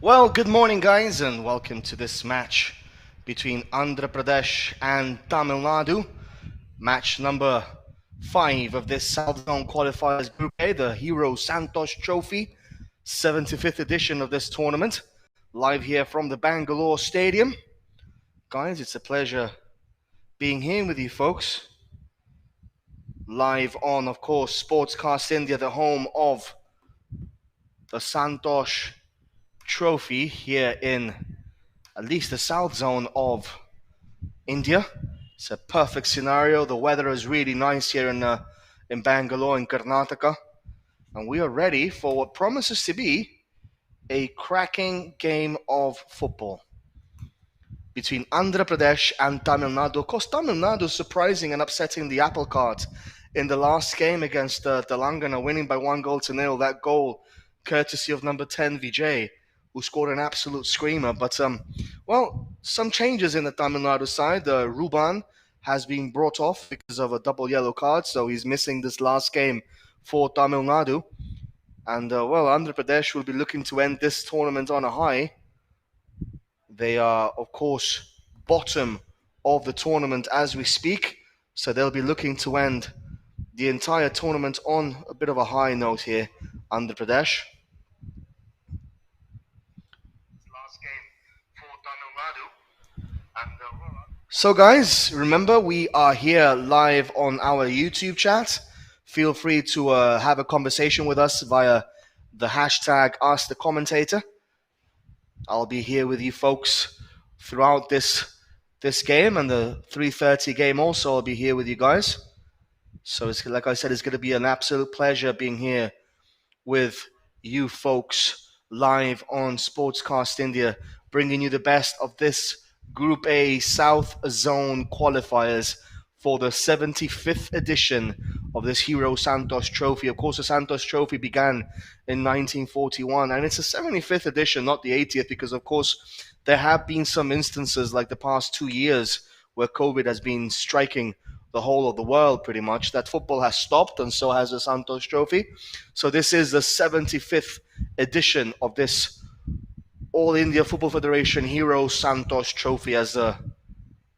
Well, good morning, guys, and welcome to this match between Andhra Pradesh and Tamil Nadu. Match number 5 of this South Zone Qualifiers Group A, the Hero Santosh Trophy, 75th edition of this tournament. Live here from the Bangalore Stadium. Guys, it's a pleasure being here with you folks. Live on, of course, Sportscast India, the home of the Santosh Trophy here in at least the south zone of India. It's a perfect scenario. The weather is really nice here in Bangalore, in Karnataka. And we are ready for what promises to be a cracking game of football between Andhra Pradesh and Tamil Nadu. Of course, Tamil Nadu surprising and upsetting the apple cart in the last game against Telangana, winning by 1-0. That goal courtesy of number 10, Vijay, who scored an absolute screamer. But, some changes in the Tamil Nadu side. Ruban has been brought off because of a double yellow card, so he's missing this last game for Tamil Nadu. And, Andhra Pradesh will be looking to end this tournament on a high. They are, of course, bottom of the tournament as we speak, so they'll be looking to end the entire tournament on a bit of a high note here, Andhra Pradesh. So guys, remember we are here live on our YouTube chat. Feel free to have a conversation with us via the hashtag #AskTheCommentator. I'll be here with you folks throughout this game, and the 3:30 game also. I'll be here with you guys. So it's, like I said, it's going to be an absolute pleasure being here with you folks live on Sportscast India, bringing you the best of this Group A South Zone qualifiers for the 75th edition of this Hero Santosh Trophy. Of course, the Santosh Trophy began in 1941, and it's a 75th edition, not the 80th, because, of course, there have been some instances like the past 2 years where COVID has been striking the whole of the world pretty much, that football has stopped, and so has the Santosh Trophy. So this is the 75th edition of this All India Football Federation Hero Santosh Trophy, as the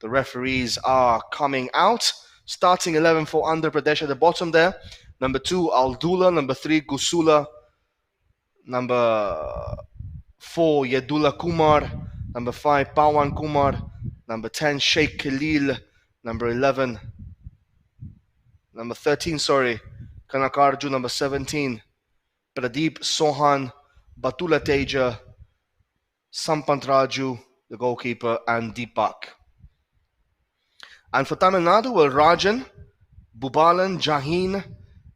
referees are coming out. Starting 11 for Andhra Pradesh at the bottom there. Number 2, Aldula. Number 3, Gusula. Number 4, Yedula Kumar. Number 5, Pawan Kumar. Number 10, Sheikh Khalil. Number 13, Kanakarju. Number 17, Pradeep Sohan. Batula Teja. Sampant Raju, the goalkeeper, and Deepak. And for Tamil Nadu, Rajan, Bubalan, Jaheen,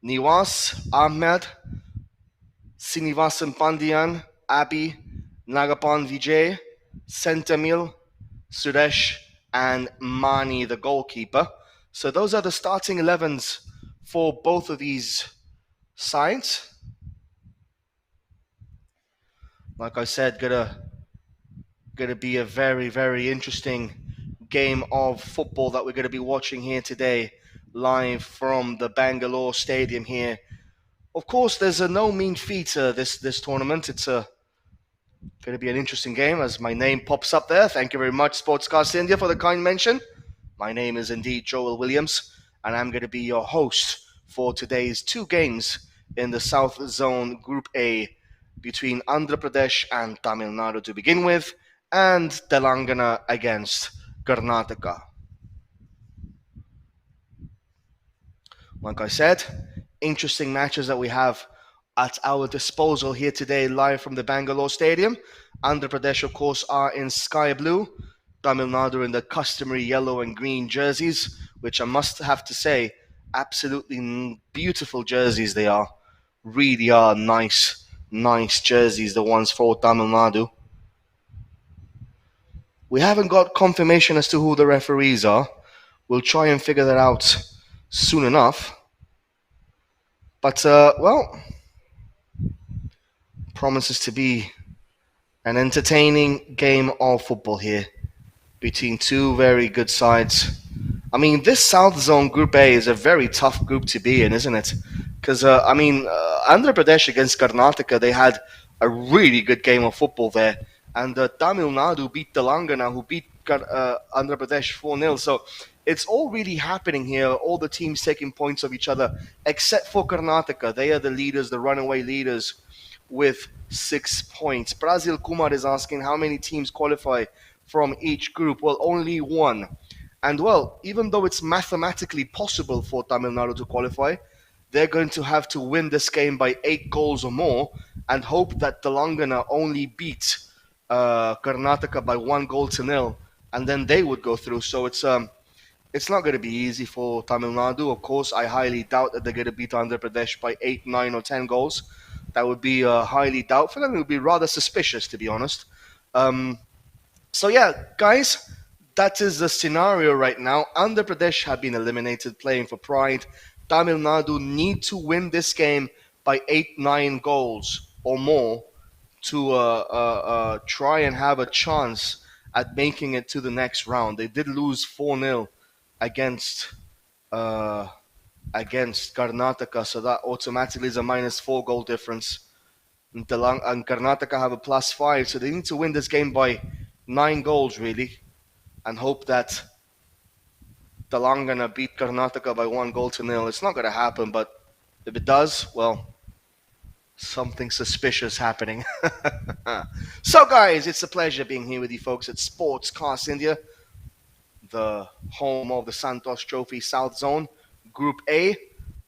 Niwas, Ahmed, Sinivasan Pandian, Abhi, Nagapan Vijay, Sentamil, Suresh, and Mani, the goalkeeper. So those are the starting 11s for both of these sides. Like I said, gonna be a very, very interesting game of football that we're going to be watching here today, live from the Bangalore Stadium here. Of course, there's a no mean feat this tournament. It's going to be an interesting game as my name pops up there. Thank you very much, Sportscast India, for the kind mention. My name is indeed Joel Williams, and I'm going to be your host for today's 2 games in the South Zone Group A between Andhra Pradesh and Tamil Nadu to begin with, and Telangana against Karnataka. Like I said, interesting matches that we have at our disposal here today, live from the Bangalore Stadium. Andhra Pradesh, of course, are in sky blue. Tamil Nadu in the customary yellow and green jerseys, which I must have to say, absolutely beautiful jerseys they are. Really are nice jerseys, the ones for Tamil Nadu. We haven't got confirmation as to who the referees are. We'll try and figure that out soon enough. But, promises to be an entertaining game of football here between 2 very good sides. I mean, this South Zone Group A is a very tough group to be in, isn't it? Because, Andhra Pradesh against Karnataka, they had a really good game of football there. And Tamil Nadu beat Telangana, who beat Andhra Pradesh 4-0. So it's all really happening here. All the teams taking points of each other, except for Karnataka. They are the leaders, the runaway leaders, with 6 points. Brazil Kumar is asking how many teams qualify from each group. Well, only one. And well, even though it's mathematically possible for Tamil Nadu to qualify, they're going to have to win this game by 8 goals or more and hope that Telangana only beat Karnataka by 1 goal to nil, and then they would go through. So it's not going to be easy for Tamil Nadu. Of course, I highly doubt that they're going to beat Andhra Pradesh by 8, 9, or 10 goals. That would be highly doubtful, and it would be rather suspicious, to be honest. Um, so yeah, guys, that is the scenario right now. Andhra Pradesh have been eliminated, playing for pride. Tamil Nadu need to win this game by 8, 9 goals or more to try and have a chance at making it to the next round. They did lose 4-0 against uh, against Karnataka, so that automatically is a -4 goal difference. And Karnataka have a +5, so they need to win this game by 9 goals really, and hope that Telangana beat Karnataka by 1 goal to nil. It's not going to happen, but if it does, well, something suspicious happening. So, guys, it's a pleasure being here with you folks at Sportscast India, the home of the Santosh Trophy South Zone, Group A.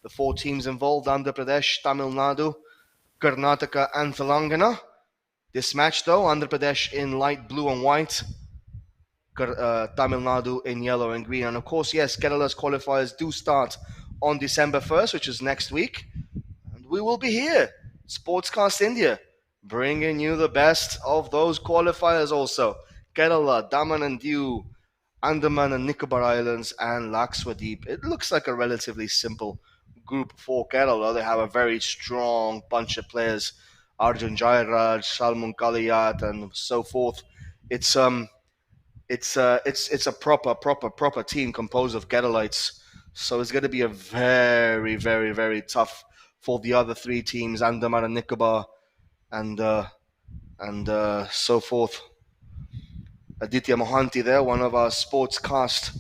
The 4 teams involved: Andhra Pradesh, Tamil Nadu, Karnataka, and Telangana. This match, though, Andhra Pradesh in light blue and white, Tamil Nadu in yellow and green. And of course, yes, Kerala's qualifiers do start on December 1st, which is next week. And we will be here, Sportscast India, bringing you the best of those qualifiers also. Kerala, Daman and Diu, Andaman and Nicobar Islands, and Lakswadweep. It looks like a relatively simple group for Kerala. They have a very strong bunch of players: Arjun Jairaj, Salman Kaliyat, and so forth. It's a proper team composed of Keralites. So it's going to be a very, very, very tough for the other 3 teams, Andaman and Nicobar, and so forth. Aditya Mohanty there, one of our sportscast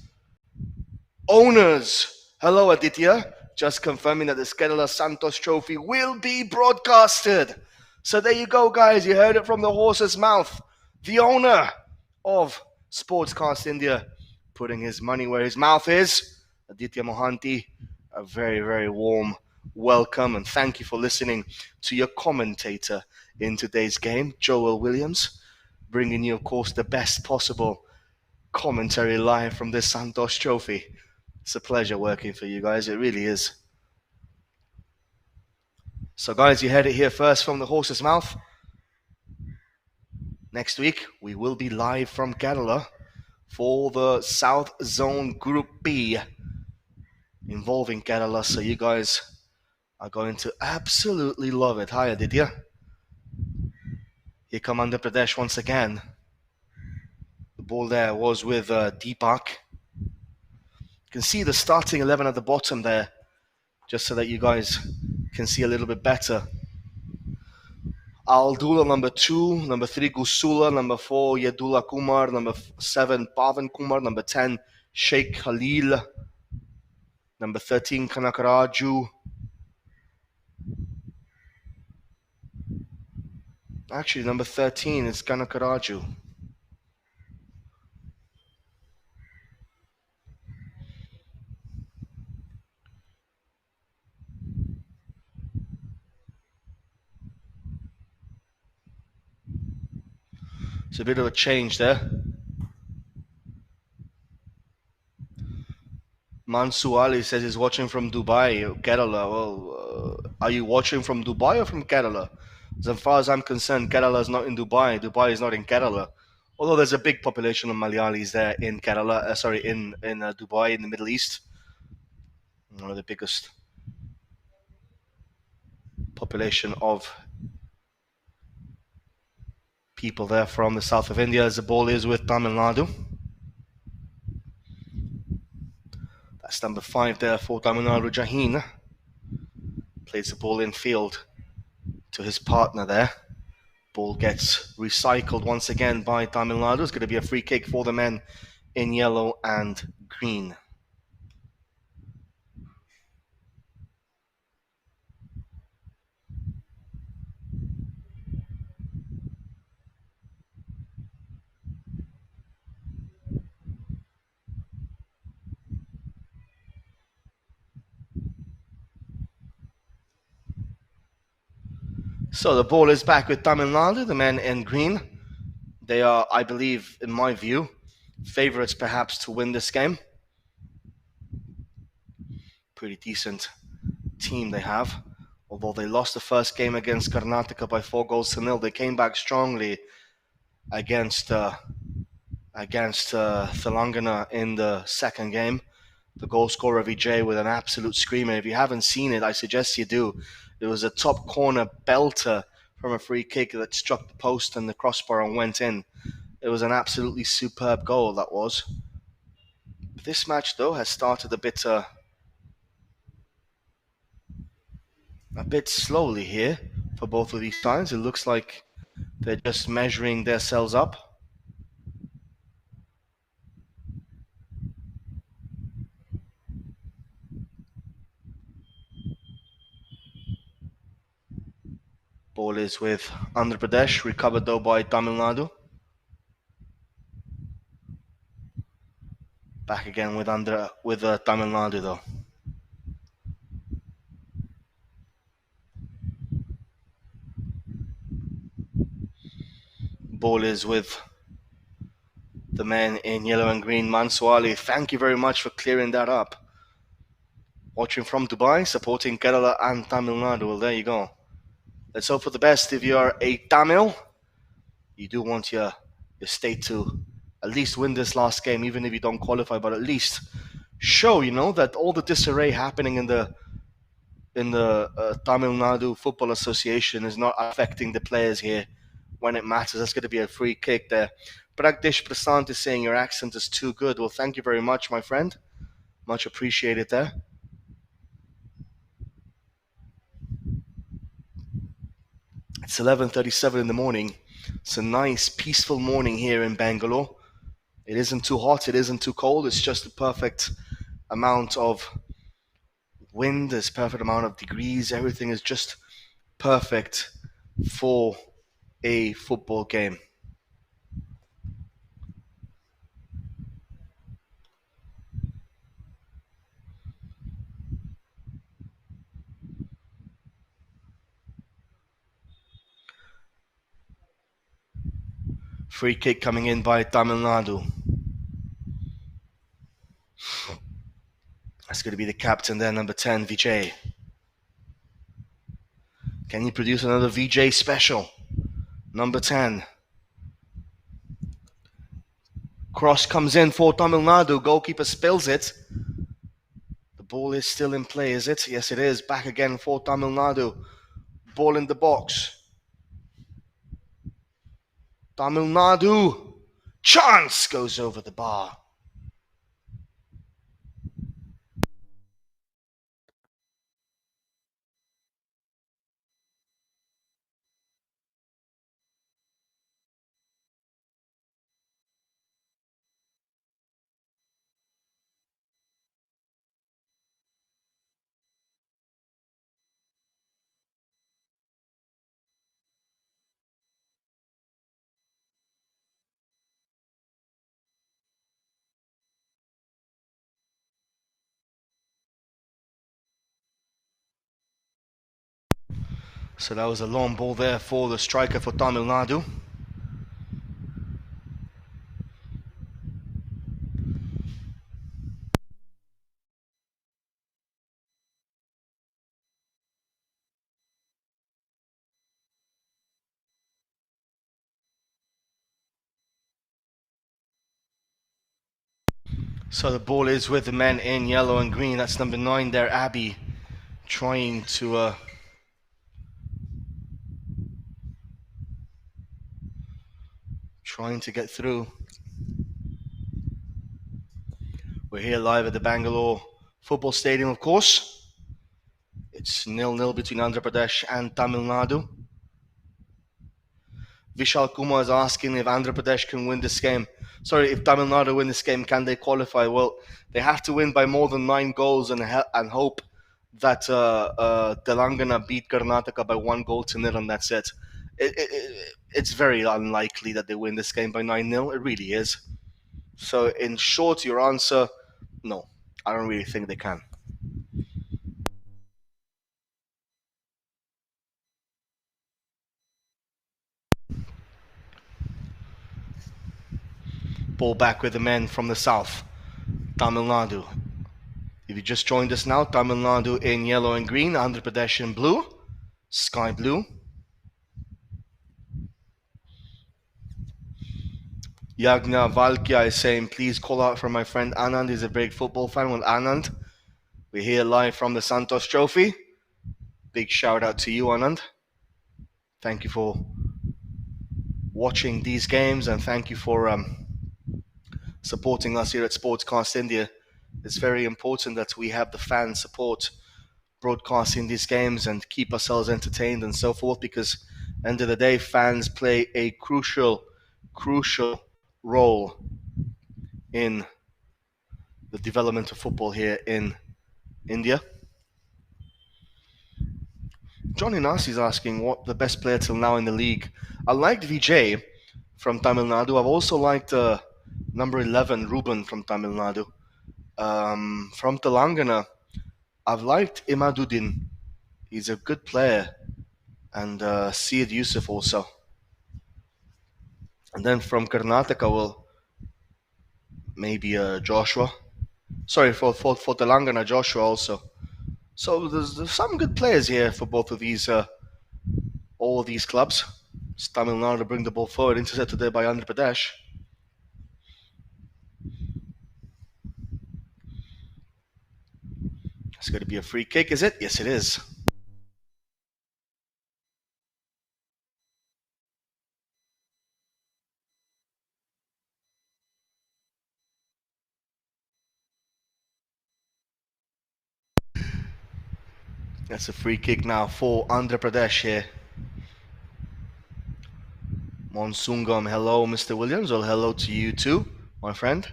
owners. Hello, Aditya. Just confirming that the Kerala Santos Trophy will be broadcasted. So there you go, guys. You heard it from the horse's mouth. The owner of Sportscast India putting his money where his mouth is. Aditya Mohanty, a very, very warm welcome and thank you for listening to your commentator in today's game, Joel Williams, bringing you, of course, the best possible commentary live from this Santosh Trophy. It's a pleasure working for you guys. It really is. So, guys, you heard it here first from the horse's mouth. Next week, we will be live from Kerala for the South Zone Group B involving Kerala. So you guys are going to absolutely love it. Hi, Aditya. Here come Andhra Pradesh once again. The ball there was with Deepak. You can see the starting 11 at the bottom there, just so that you guys can see a little bit better. Aldula, number 2, number 3, Gusula, number 4, Yedula Kumar, number 7, Pavan Kumar, number 10, Sheikh Khalil, number 13, Kanakaraju. Actually, number 13 is Kanakaraju. It's a bit of a change there. Mansu Ali says he's watching from Dubai, Kerala. Well, are you watching from Dubai or from Kerala? As far as I'm concerned, Kerala is not in Dubai. Dubai is not in Kerala. Although there's a big population of Malayalis there in Kerala, in Dubai, in the Middle East. One of the biggest population of people there from the south of India, as the ball is with Tamil Nadu. That's number 5 there for Tamil Nadu. Jaheen plays the ball in field to his partner there. Ball gets recycled once again by Tamil Nadu. It's going to be a free kick for the men in yellow and green. So the ball is back with Tamil Nadu, the men in green. They are, I believe, in my view, favourites perhaps to win this game. Pretty decent team they have. Although they lost the first game against Karnataka by 4-0, they came back strongly against Telangana in the second game. The goal scorer Vijay with an absolute screamer. If you haven't seen it, I suggest you do. It was a top corner belter from a free kick that struck the post and the crossbar and went in. It was an absolutely superb goal, that was. This match, though, has started a bit slowly here for both of these sides. It looks like they're just measuring themselves up. Ball is with Andhra Pradesh, recovered though by Tamil Nadu. Back again with Tamil Nadu though. Ball is with the men in yellow and green. Mansuali, thank you very much for clearing that up. Watching from Dubai, supporting Kerala and Tamil Nadu. Well, there you go. Let's hope for the best. If you are a Tamil, you do want your state to at least win this last game, even if you don't qualify, but at least show, that all the disarray happening in the Tamil Nadu Football Association is not affecting the players here when it matters. That's going to be a free kick there. Pragdish Prasant is saying your accent is too good. Well, thank you very much, my friend. Much appreciated there. It's 11:37 in the morning. It's a nice, peaceful morning here in Bangalore. It isn't too hot, it isn't too cold. It's just the perfect amount of wind, there's perfect amount of degrees. Everything is just perfect for a football game. Free kick coming in by Tamil Nadu. That's going to be the captain there, number 10, Vijay. Can you produce another Vijay special? Number 10. Cross comes in for Tamil Nadu. Goalkeeper spills it. The ball is still in play, is it? Yes, it is. Back again for Tamil Nadu. Ball in the box. Tamil Nadu. Chance goes over the bar. So that was a long ball there for the striker for Tamil Nadu. So the ball is with the men in yellow and green. That's number 9 there, Abby, trying to get through. We're here live at the Bangalore Football Stadium, of course. It's 0-0 between Andhra Pradesh and Tamil Nadu. Vishal Kumar is asking if Andhra Pradesh can win this game. Sorry, if Tamil Nadu win this game, can they qualify? Well, they have to win by more than 9 goals and hope that Telangana beat Karnataka by 1 goal to nil, and that's it. It's very unlikely that they win this game by 9-0. It really is. So, in short, your answer, no. I don't really think they can. Ball back with the men from the south, Tamil Nadu. If you just joined us now, Tamil Nadu in yellow and green, Andhra Pradesh in blue, sky blue. Yagna Valkya is saying, please call out for my friend Anand. He's a big football fan. Well, Anand, we're here live from the Santosh Trophy. Big shout out to you, Anand. Thank you for watching these games and thank you for supporting us here at Sportscast India. It's very important that we have the fan support broadcasting these games and keep ourselves entertained and so forth, because end of the day, fans play a crucial role in the development of football here in India. Johnny Nasi is asking what the best player till now in the league. I liked Vijay from Tamil Nadu. I've also liked number 11 Ruben from Tamil Nadu. From Telangana, I've liked Imaduddin. He's a good player, and Syed Yusuf also. And then from Karnataka, well, maybe Joshua. Sorry, for Telangana, Joshua also. So there's some good players here for both of these, all of these clubs. It's Tamil Nadu to bring the ball forward, intercepted there by Andhra Pradesh. It's going to be a free kick, is it? Yes, it is. That's a free kick now for Andhra Pradesh here. Monsungam, hello, Mr. Williams. Well, hello to you too, my friend.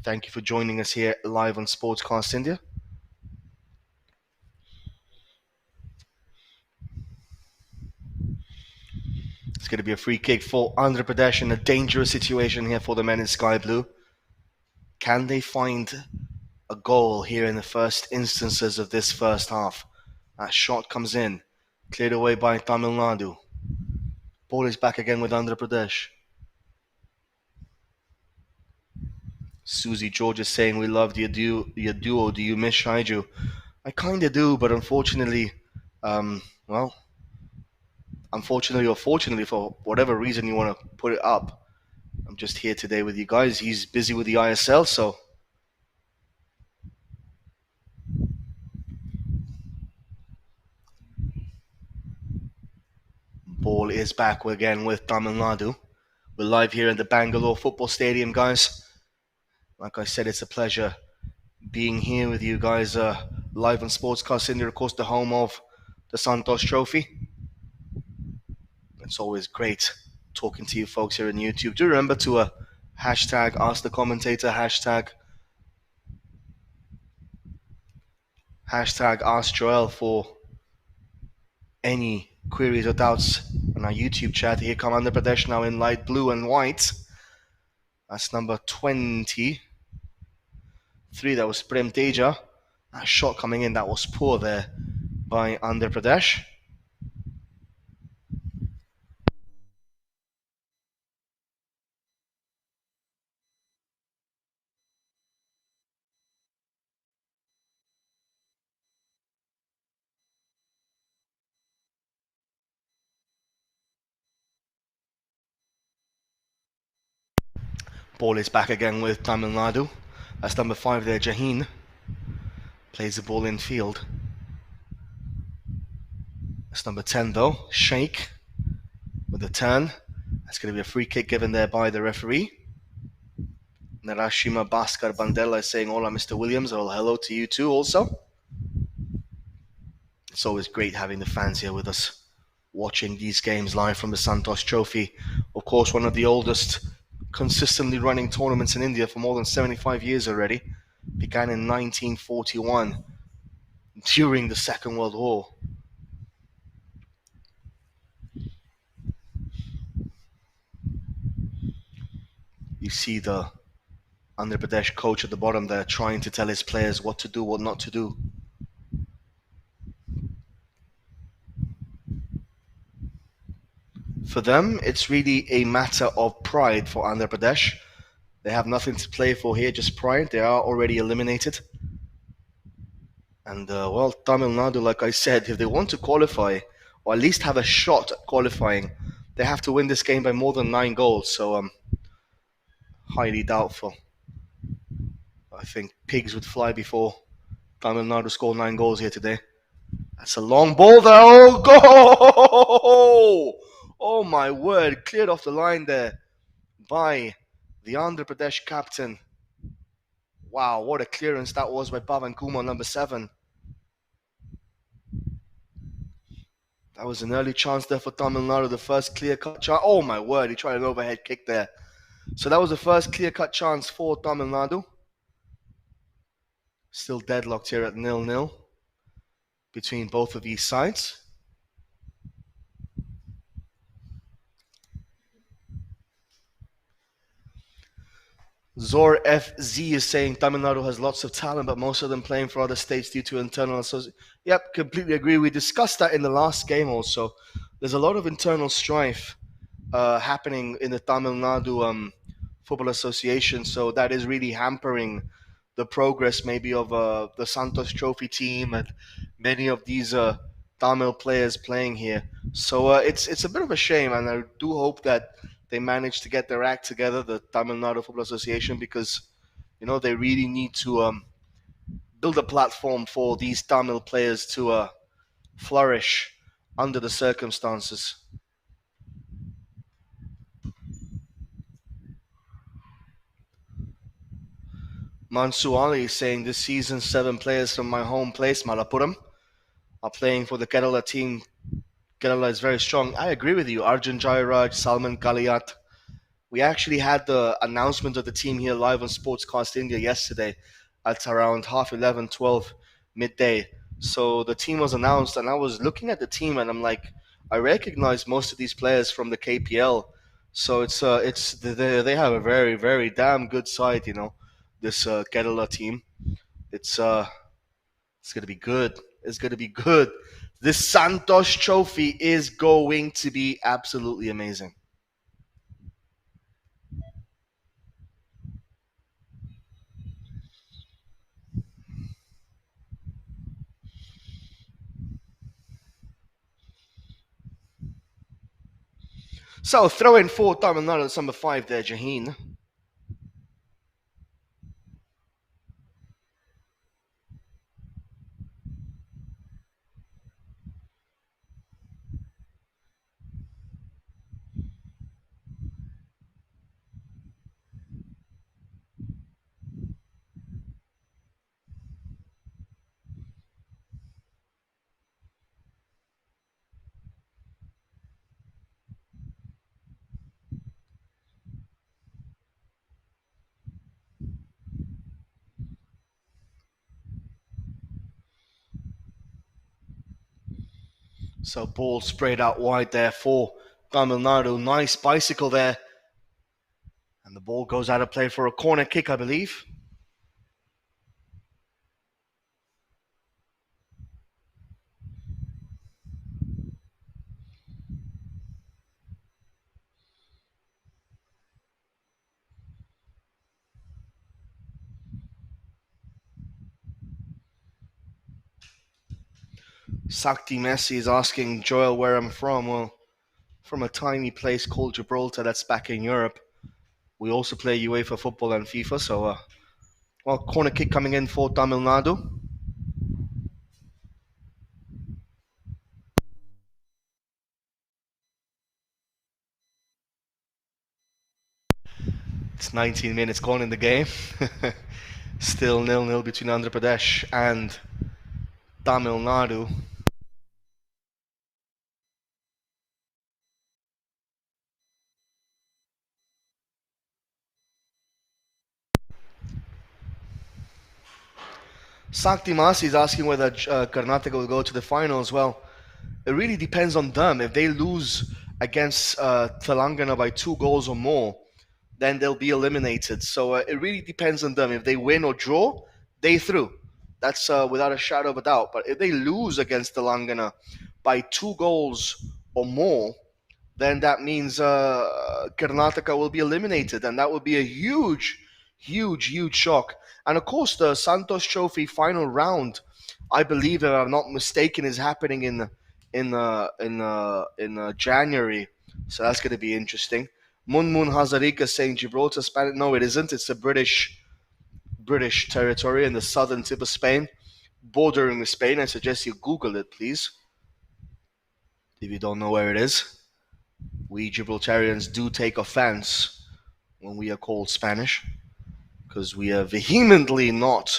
Thank you for joining us here live on Sportscast India. It's going to be a free kick for Andhra Pradesh in a dangerous situation here for the men in sky blue. Can they find a goal here in the first instances of this first half? That shot comes in, cleared away by Tamil Nadu. Ball is back again with Andhra Pradesh. Susie George is saying, we loved your duo. Do you miss Shaiju? I kind of do, but unfortunately, unfortunately or fortunately, for whatever reason you want to put it up, I'm just here today with you guys. He's busy with the ISL, so ball is back again with Tamil Nadu. We're live here in the Bangalore Football Stadium, guys. Like I said, it's a pleasure being here with you guys live on Sportscast India, of course, the home of the Santosh Trophy. It's always great talking to you folks here on YouTube. Do remember to hashtag Ask the Commentator, hashtag Ask Joel for any queries or doubts on our YouTube chat. Here come Andhra Pradesh now in light blue and white. That's number 23. That was Prem Teja. That shot coming in, that was poor there by Andhra Pradesh. Ball is back again with Tamil Nadu. That's number 5 there, Jaheen. Plays the ball in field. That's number 10 though, Sheikh with the turn. That's going to be a free kick given there by the referee. Narashima Bhaskar Bandela is saying, hola, Mr. Williams. Well, hello to you too also. It's always great having the fans here with us, watching these games live from the Santosh Trophy. Of course, one of the oldest consistently running tournaments in India for more than 75 years already. Began in 1941 during the Second World War. You see the Andhra Pradesh coach at the bottom there trying to tell his players what to do, what not to do. For them, it's really a matter of pride for Andhra Pradesh. They have nothing to play for here, just pride. They are already eliminated. And, well, Tamil Nadu, like I said, if they want to qualify, or at least have a shot at qualifying, they have to win this game by more than 9 goals. So, highly doubtful. I think pigs would fly before Tamil Nadu score 9 goals here today. That's a long ball there. Oh, goal! Oh, my word. Cleared off the line there by the Andhra Pradesh captain. Wow, what a clearance that was by Bhavan Kumar, number 7. That was an early chance there for Tamil Nadu, the first clear-cut chance. Oh, my word, he tried an overhead kick there. So that was the first clear-cut chance for Tamil Nadu. Still deadlocked here at 0-0 between both of these sides. Zor FZ is saying Tamil Nadu has lots of talent, but most of them playing for other states due to internal association. Yep, completely agree. We discussed that in the last game also. There's a lot of internal strife happening in the Tamil Nadu Football Association, so that is really hampering the progress maybe of the Santosh Trophy team and many of these Tamil players playing here. So it's a bit of a shame, and I do hope that they manage to get their act together, the Tamil Nadu Football Association, because they really need to build a platform for these Tamil players to flourish under the circumstances. Mansu Ali is saying this season 7 players from my home place, Malappuram, are playing for the Kerala team. Kerala is very strong. I agree with you. Arjun Jairaj, Salman Kaliyat. We actually had the announcement of the team here live on Sportscast India yesterday at around 11:30, 12 midday. So the team was announced, and I was looking at the team, and I'm like, I recognize most of these players from the KPL. So they have a very very damn good side, this Kerala team. It's it's gonna be good. It's gonna be good. This Santosh Trophy is going to be absolutely amazing. So throw in 4 Tamil Nadu, number 5 there, Jaheen. So ball sprayed out wide there for Tamil Nadu. Nice bicycle there. And the ball goes out of play for a corner kick, I believe. Sakti Messi is asking Joel where I'm from. Well, from a tiny place called Gibraltar that's back in Europe. We also play UEFA football and FIFA, so well, corner kick coming in for Tamil Nadu. It's 19 minutes gone in the game. Still 0-0 between Andhra Pradesh and Tamil Nadu. Sakti Masi is asking whether Karnataka will go to the finals. Well, it really depends on them. If they lose against Telangana by 2 goals or more, then they'll be eliminated. So it really depends on them. If they win or draw, they through. That's without a shadow of a doubt. But if they lose against Telangana by 2 goals or more, then that means Karnataka will be eliminated, and that would be a huge, huge, huge shock. And of course, the Santosh Trophy final round, I believe, if I'm not mistaken, is happening in January. So that's going to be interesting. Mun Hazarika saying Gibraltar, Spanish. No, it isn't. It's a British territory in the southern tip of Spain, bordering with Spain. I suggest you Google it, please, if you don't know where it is. We Gibraltarians do take offense when we are called Spanish, because we are vehemently not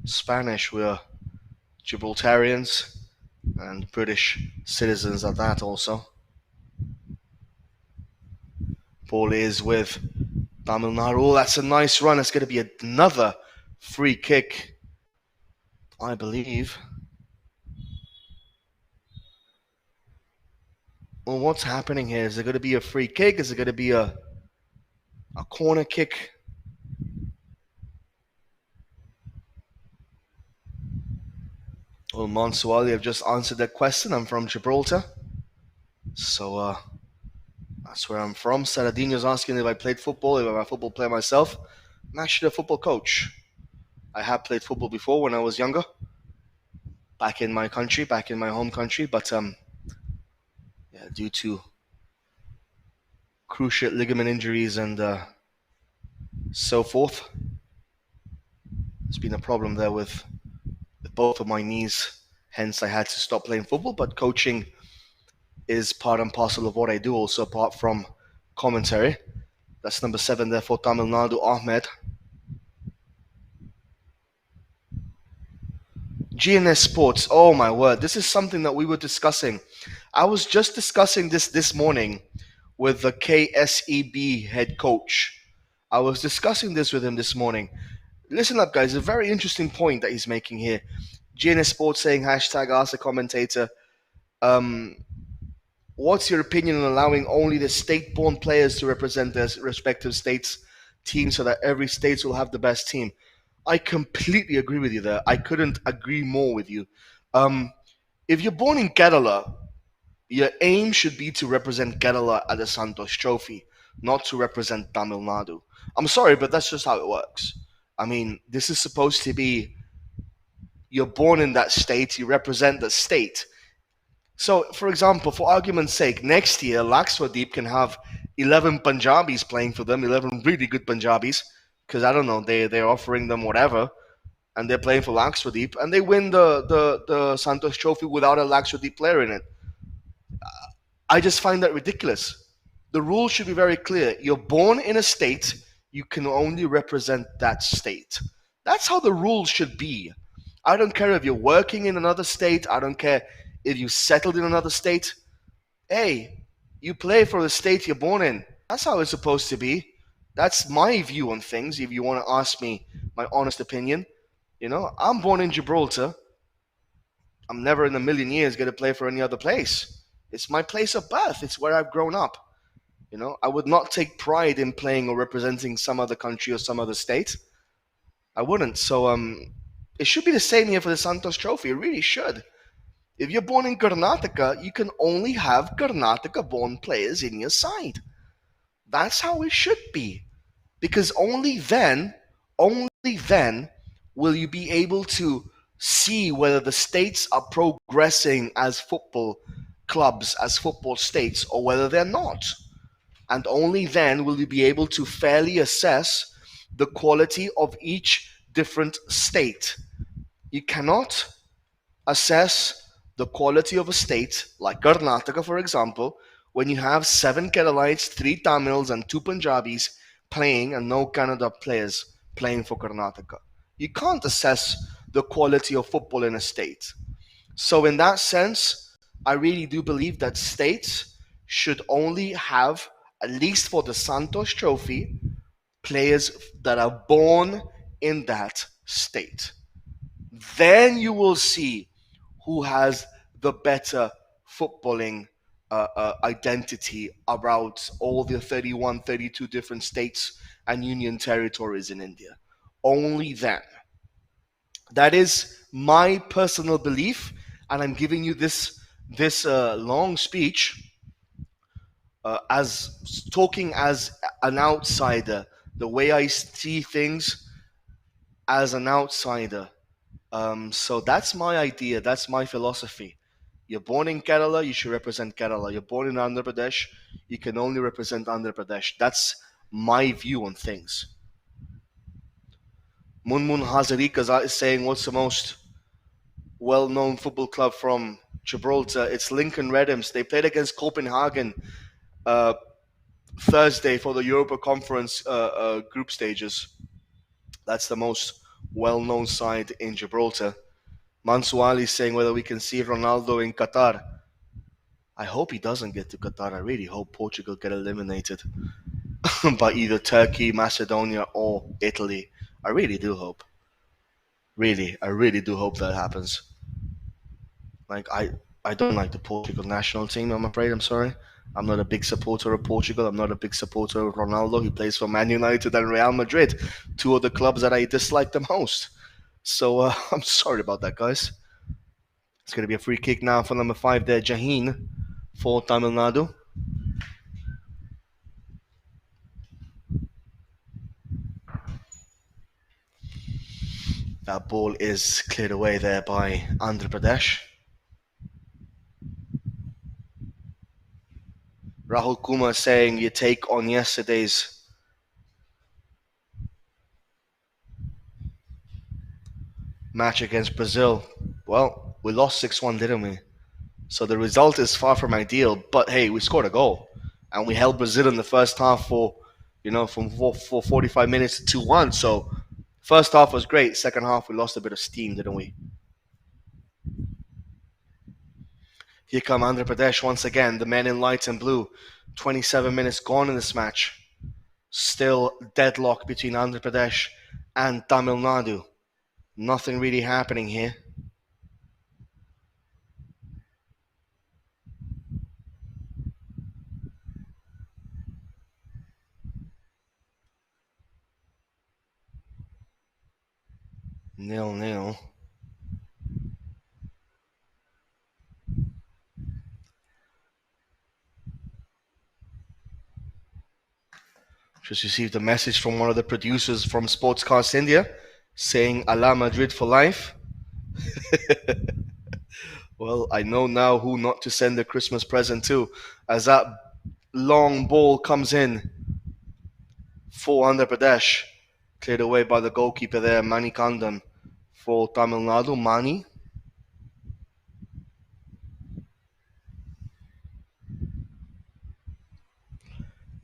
Spanish. We are Gibraltarians and British citizens at that also. Paul is with Tamil Nadu. Oh, that's a nice run. It's going to be another free kick, I believe. Well, what's happening here? Is it going to be a free kick? Is it going to be a corner kick? Well, Mansuali, I've just answered that question. I'm from Gibraltar. So that's where I'm from. Saradino's asking if I played football, if I'm a football player myself. I'm actually a football coach. I have played football before when I was younger, back in my country, back in my home country, but yeah, due to cruciate ligament injuries and so forth, there's been a problem there with both of my knees. Hence, I had to stop playing football. But coaching is part and parcel of what I do, also apart from commentary. That's number 7 there for Tamil Nadu, Ahmed. GNS Sports. Oh my word, this is something that we were discussing. I was just discussing this morning with the KSEB head coach. I was discussing this with him this morning. Listen up, guys. A very interesting point that he's making here. GNS Sports saying hashtag ask the commentator. What's your opinion on allowing only the state-born players to represent their respective states' teams so that every state will have the best team? I completely agree with you there. I couldn't agree more with you. If you're born in Kerala, your aim should be to represent Kerala at the Santosh Trophy, not to represent Tamil Nadu. I'm sorry, but that's just how it works. I mean, this is supposed to be, you're born in that state, you represent the state. So, for example, for argument's sake, next year, Laxwadeep can have 11 Punjabis playing for them, 11 really good Punjabis, because I don't know, they're offering them whatever, and they're playing for Laxwadeep, and they win the Santosh Trophy without a Laxwadeep player in it. I just find that ridiculous. The rule should be very clear. You're born in a state, you can only represent that state. That's how the rules should be. I don't care if you're working in another state, I don't care if you settled in another state. Hey, you play for the state you're born in. That's how it's supposed to be. That's my view on things, if you want to ask me my honest opinion. You know, I'm born in Gibraltar. I'm never in a million years going to play for any other place. It's my place of birth. It's where I've grown up. You know, I would not take pride in playing or representing some other country or some other state. I wouldn't. So it should be the same here for the Santosh Trophy. It really should. If you're born in Karnataka, you can only have Karnataka-born players in your side. That's how it should be. Because only then will you be able to see whether the states are progressing as football clubs, as football states, or whether they're not. And only then will you be able to fairly assess the quality of each different state. You cannot assess the quality of a state, like Karnataka, for example, when you have 7 Keralites, 3 Tamils, and 2 Punjabis playing, and no Kannada players playing for Karnataka. You can't assess the quality of football in a state. So in that sense, I really do believe that states should only have, at least for the Santosh Trophy, players that are born in that state. Then you will see who has the better footballing identity about all the 31, 32 different states and union territories in India. Only then. That is my personal belief, and I'm giving you this long speech as talking as an outsider, the way I see things as an outsider. So that's my idea. That's my philosophy. You're born in Kerala, you should represent Kerala. You're born in Andhra Pradesh, you can only represent Andhra Pradesh. That's my view on things. Munmun Hazarika is saying, what's the most well-known football club from Gibraltar? It's Lincoln Redhams. They played against Copenhagen uh, Thursday for the Europa Conference group stages. That's the most well-known side in Gibraltar. Mansu Ali is saying whether we can see Ronaldo in Qatar. I hope he doesn't get to Qatar. I really hope Portugal get eliminated by either Turkey, Macedonia, or Italy. I really do hope. Really, I really do hope that happens. Like I don't like the Portugal national team. I'm afraid. I'm sorry. I'm not a big supporter of Portugal. I'm not a big supporter of Ronaldo. He plays for Man United and Real Madrid, two of the clubs that I dislike the most. So I'm sorry about that, guys. It's going to be a free kick now for number 5 there, Jaheen, for Tamil Nadu. That ball is cleared away there by Andhra Pradesh. Rahul Kumar saying your take on yesterday's match against Brazil. Well, we lost 6-1, didn't we? So the result is far from ideal, but hey, we scored a goal. And we held Brazil in the first half for 45 minutes to 2-1. So first half was great. Second half, we lost a bit of steam, didn't we? Here come Andhra Pradesh once again, the men in light and blue. 27 minutes gone in this match. Still deadlock between Andhra Pradesh and Tamil Nadu. Nothing really happening here. Nil-nil. Just received a message from one of the producers from Sportscast India saying "Ala Madrid for life." Well, I know now who not to send a Christmas present to, as that long ball comes in for Andhra Pradesh, cleared away by the goalkeeper there, Mani Kandan, for Tamil Nadu. Mani.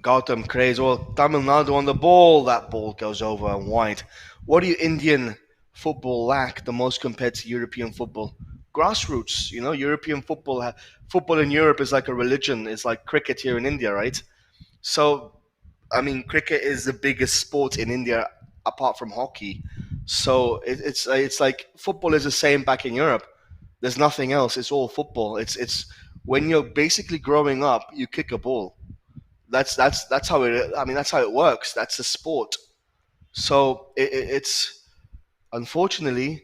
Gautam Craze, well, Tamil Nadu on the ball. That ball goes over and wide. What do you Indian football lack the most compared to European football? Grassroots. European football, football in Europe is like a religion. It's like cricket here in India, right? So, I mean, cricket is the biggest sport in India apart from hockey. So it's like football is the same back in Europe. There's nothing else. It's all football. It's when you're basically growing up, you kick a ball. That's how it. I mean, that's how it works. That's a sport. So it's unfortunately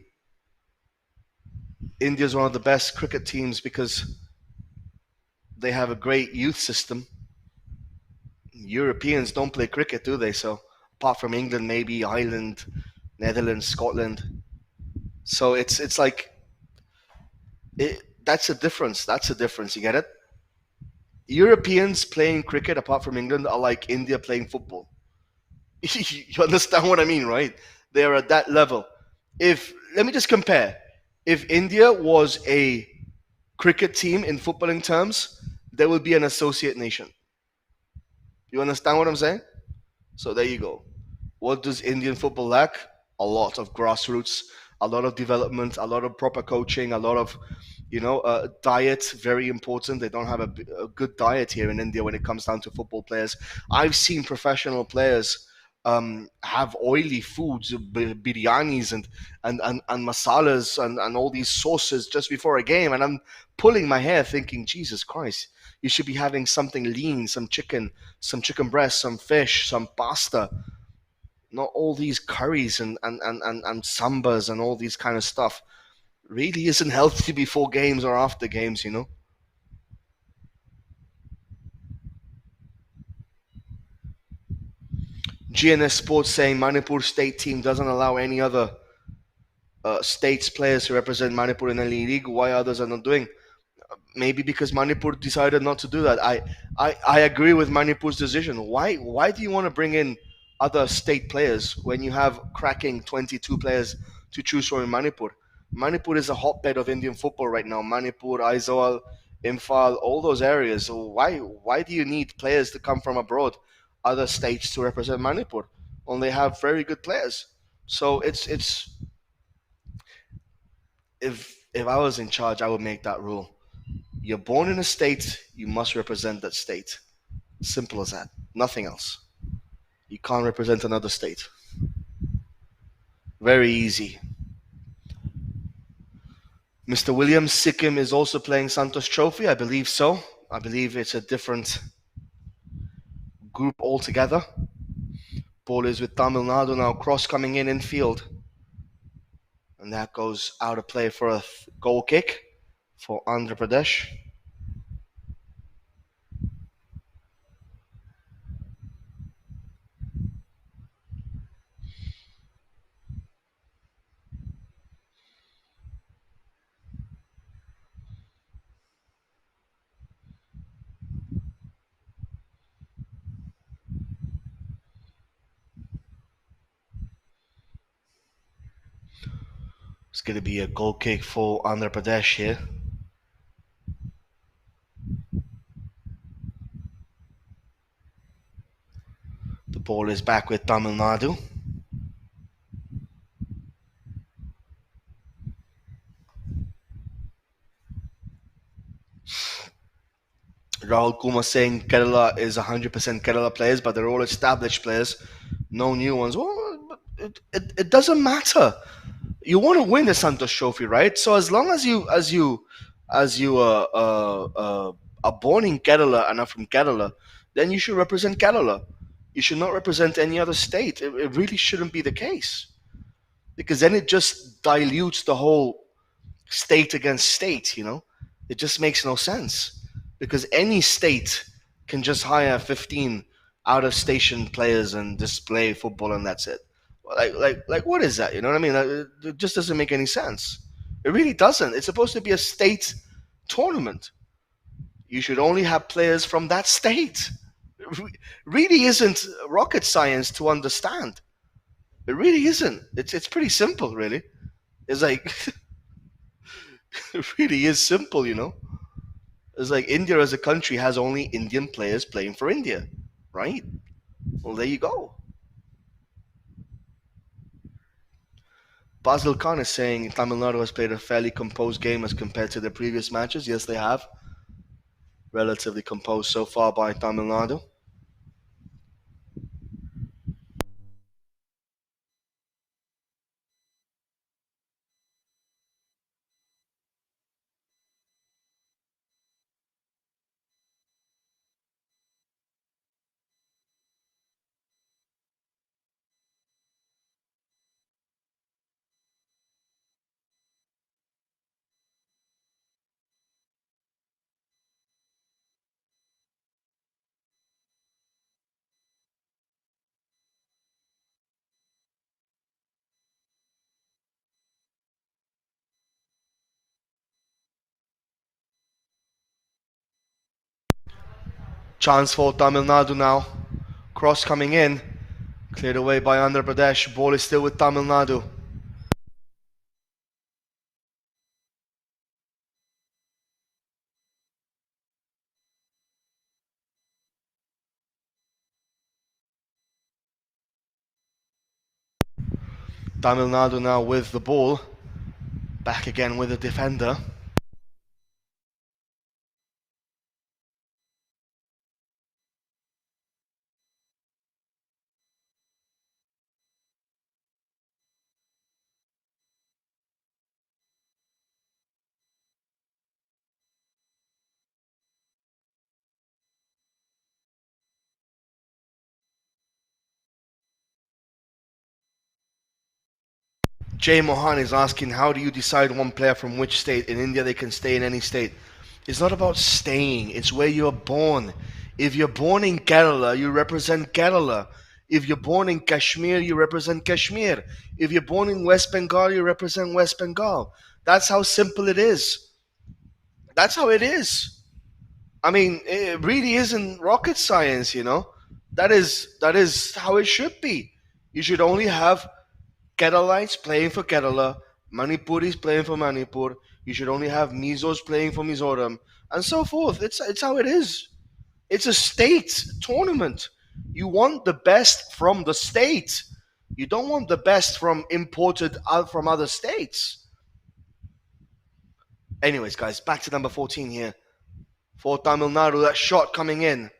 India's one of the best cricket teams because they have a great youth system. Europeans don't play cricket, do they? So apart from England, maybe Ireland, Netherlands, Scotland. So it's like that's a difference. That's a difference. You get it? Europeans playing cricket apart from England are like India playing football. You understand what I mean, right? They're at that level. If let me just compare. If India was a cricket team in footballing terms, there would be an associate nation. You understand what I'm saying? So there you go. What does Indian football lack? A lot of grassroots, a lot of development, a lot of proper coaching, a lot of, diet. Very important. They don't have a good diet here in India when it comes down to football players. I've seen professional players have oily foods, biryanis and masalas and all these sauces just before a game, and I'm pulling my hair thinking, Jesus Christ, you should be having something lean, some chicken breast, some fish, some pasta, not all these curries and sambas and all these kind of stuff. Really isn't healthy before games or after games, you know. GNS Sports saying Manipur state team doesn't allow any other states players to represent Manipur in any league. Why others are not doing? Maybe because Manipur decided not to do that. I agree with Manipur's decision. Why do you want to bring in other state players when you have cracking 22 players to choose from in Manipur? Manipur is a hotbed of Indian football right now. Manipur, Aizawl, Imphal, all those areas. So why do you need players to come from abroad, other states to represent Manipur? When they have very good players. So it's if I was in charge, I would make that rule. You're born in a state, you must represent that state. Simple as that. Nothing else. You can't represent another state. Very easy. Mr. Williams, Sikkim is also playing Santosh Trophy. I believe so. I believe it's a different group altogether. Ball is with Tamil Nadu now. Cross coming in field. And that goes out of play for a goal kick for Andhra Pradesh. It's going to be a goal kick for Andhra Pradesh here. The ball is back with Tamil Nadu. Rahul Kumar saying Kerala is 100% Kerala players, but they're all established players, no new ones. Well, it doesn't matter. You want to win the Santosh Trophy, right? So as long as you are born in Kerala and are from Kerala, then you should represent Kerala. You should not represent any other state. It really shouldn't be the case because then it just dilutes the whole state against state, you know? It just makes no sense because any state can just hire 15 out of station players and display football and that's it. Like what is that? You know what I mean? It just doesn't make any sense. It really doesn't. It's supposed to be a state tournament. You should only have players from that state. It really isn't rocket science to understand. It really isn't. It's pretty simple, really. It's like it really is simple, you know. It's like India as a country has only Indian players playing for India, right? Well, there you go. Basil Khan is saying Tamil Nadu has played a fairly composed game as compared to the previous matches. Yes, they have. Relatively composed so far by Tamil Nadu. Chance for Tamil Nadu now. Cross coming in. Cleared away by Andhra Pradesh. Ball is still with Tamil Nadu. Tamil Nadu now with the ball. Back again with the defender. Jay Mohan is asking, how do you decide one player from which state? In India, they can stay in any state. It's not about staying, it's where you're born. If you're born in Kerala, you represent Kerala. If you're born in Kashmir, you represent Kashmir. If you're born in West Bengal, you represent West Bengal. That's how simple it is. That's how it is. I mean, it really isn't rocket science, you know. That is how it should be. You should only have Keralites playing for Kerala, Manipuris playing for Manipur. You should only have Mizos playing for Mizoram, and so forth. It's how it is. It's a state tournament. You want the best from the state. You don't want the best from imported out from other states. Anyways, guys, back to number 14 here for Tamil Nadu. That shot coming in.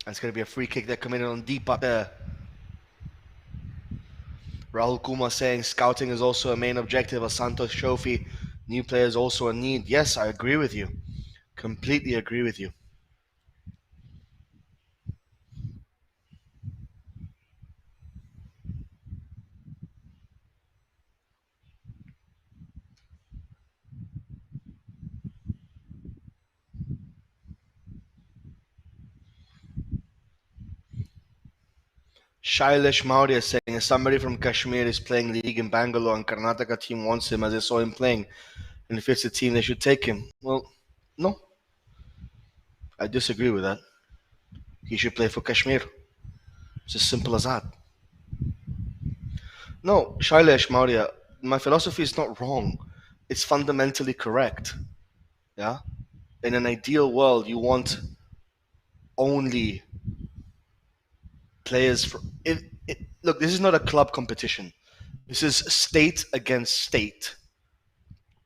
That's going to be a free kick. They're coming in on deep up there. Rahul Kumar saying scouting is also a main objective of Santosh Trophy. New players also a need. Yes, I agree with you. Completely agree with you. Shailesh Maurya saying if somebody from Kashmir is playing league in Bangalore and Karnataka team wants him as they saw him playing, and if it's a team, they should take him. Well, no, I disagree with that. He should play for Kashmir. It's as simple as that. No, Shailesh Maurya, my philosophy is not wrong. It's fundamentally correct. Yeah? In an ideal world, you want only players for look, this is not a club competition. This is state against state.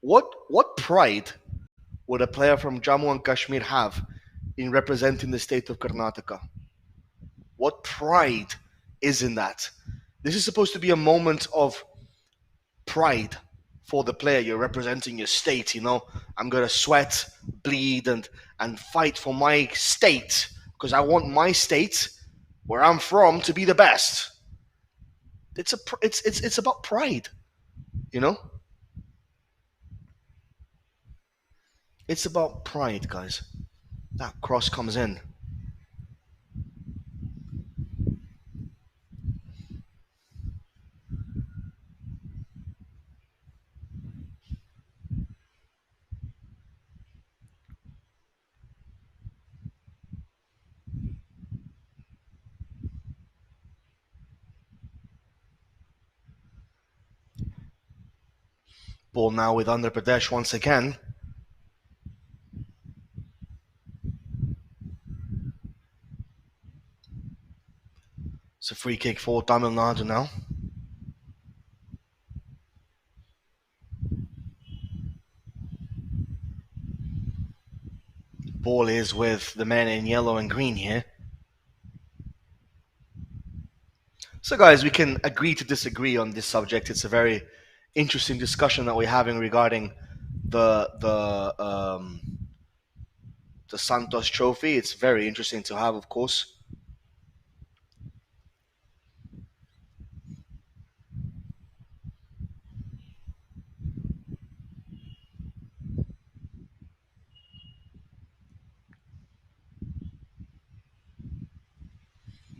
What pride would a player from Jammu and Kashmir have in representing the state of Karnataka? What pride is in that? This is supposed to be a moment of pride for the player. You're representing your state, you know. I'm gonna sweat, bleed, and fight for my state because I want my state, where I'm from, to be the best. It's about pride, you know. It's about pride, guys. That cross comes in. Ball now with Andhra Pradesh once again. It's a free kick for Tamil Nadu now. Ball is with the men in yellow and green here. So, guys, we can agree to disagree on this subject. It's a very interesting discussion that we're having regarding the Santosh Trophy. It's very interesting to have, of course.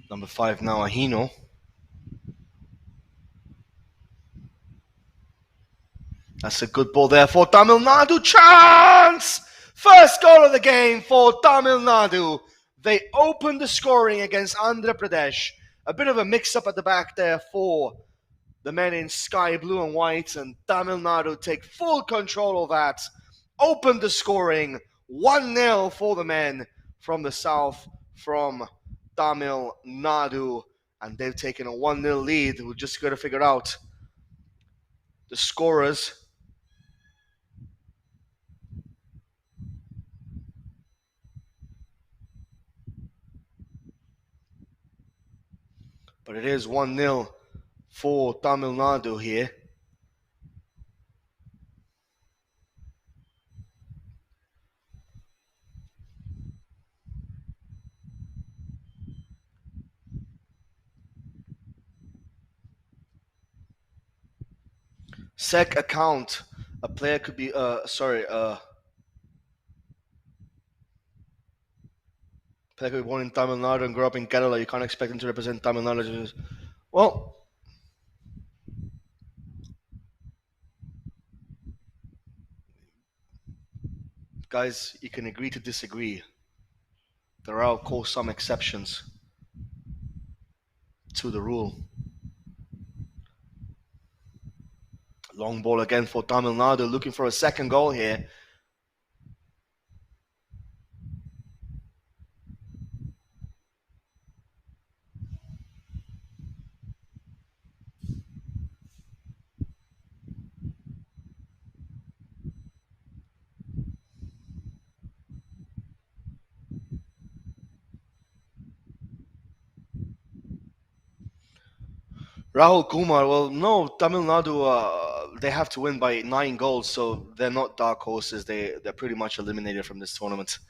Number 5 now, Ahino. That's a good ball there for Tamil Nadu. Chance! First goal of the game for Tamil Nadu. They opened the scoring against Andhra Pradesh. A bit of a mix-up at the back there for the men in sky blue and white, and Tamil Nadu take full control of that. Opened the scoring. 1-0 for the men from the south, from Tamil Nadu. And they've taken a 1-0 lead. We're just got to figure out the scorers. But it is 1-0 for Tamil Nadu here. Sec account. A player could be player could be born in Tamil Nadu and grow up in Kerala. You can't expect him to represent Tamil Nadu. Well, guys, you can agree to disagree. There are, of course, some exceptions to the rule. Long ball again for Tamil Nadu, looking for a second goal here. Rahul Kumar, well, no, Tamil Nadu, they have to win by 9 goals, so they're not dark horses. They're pretty much eliminated from this tournament.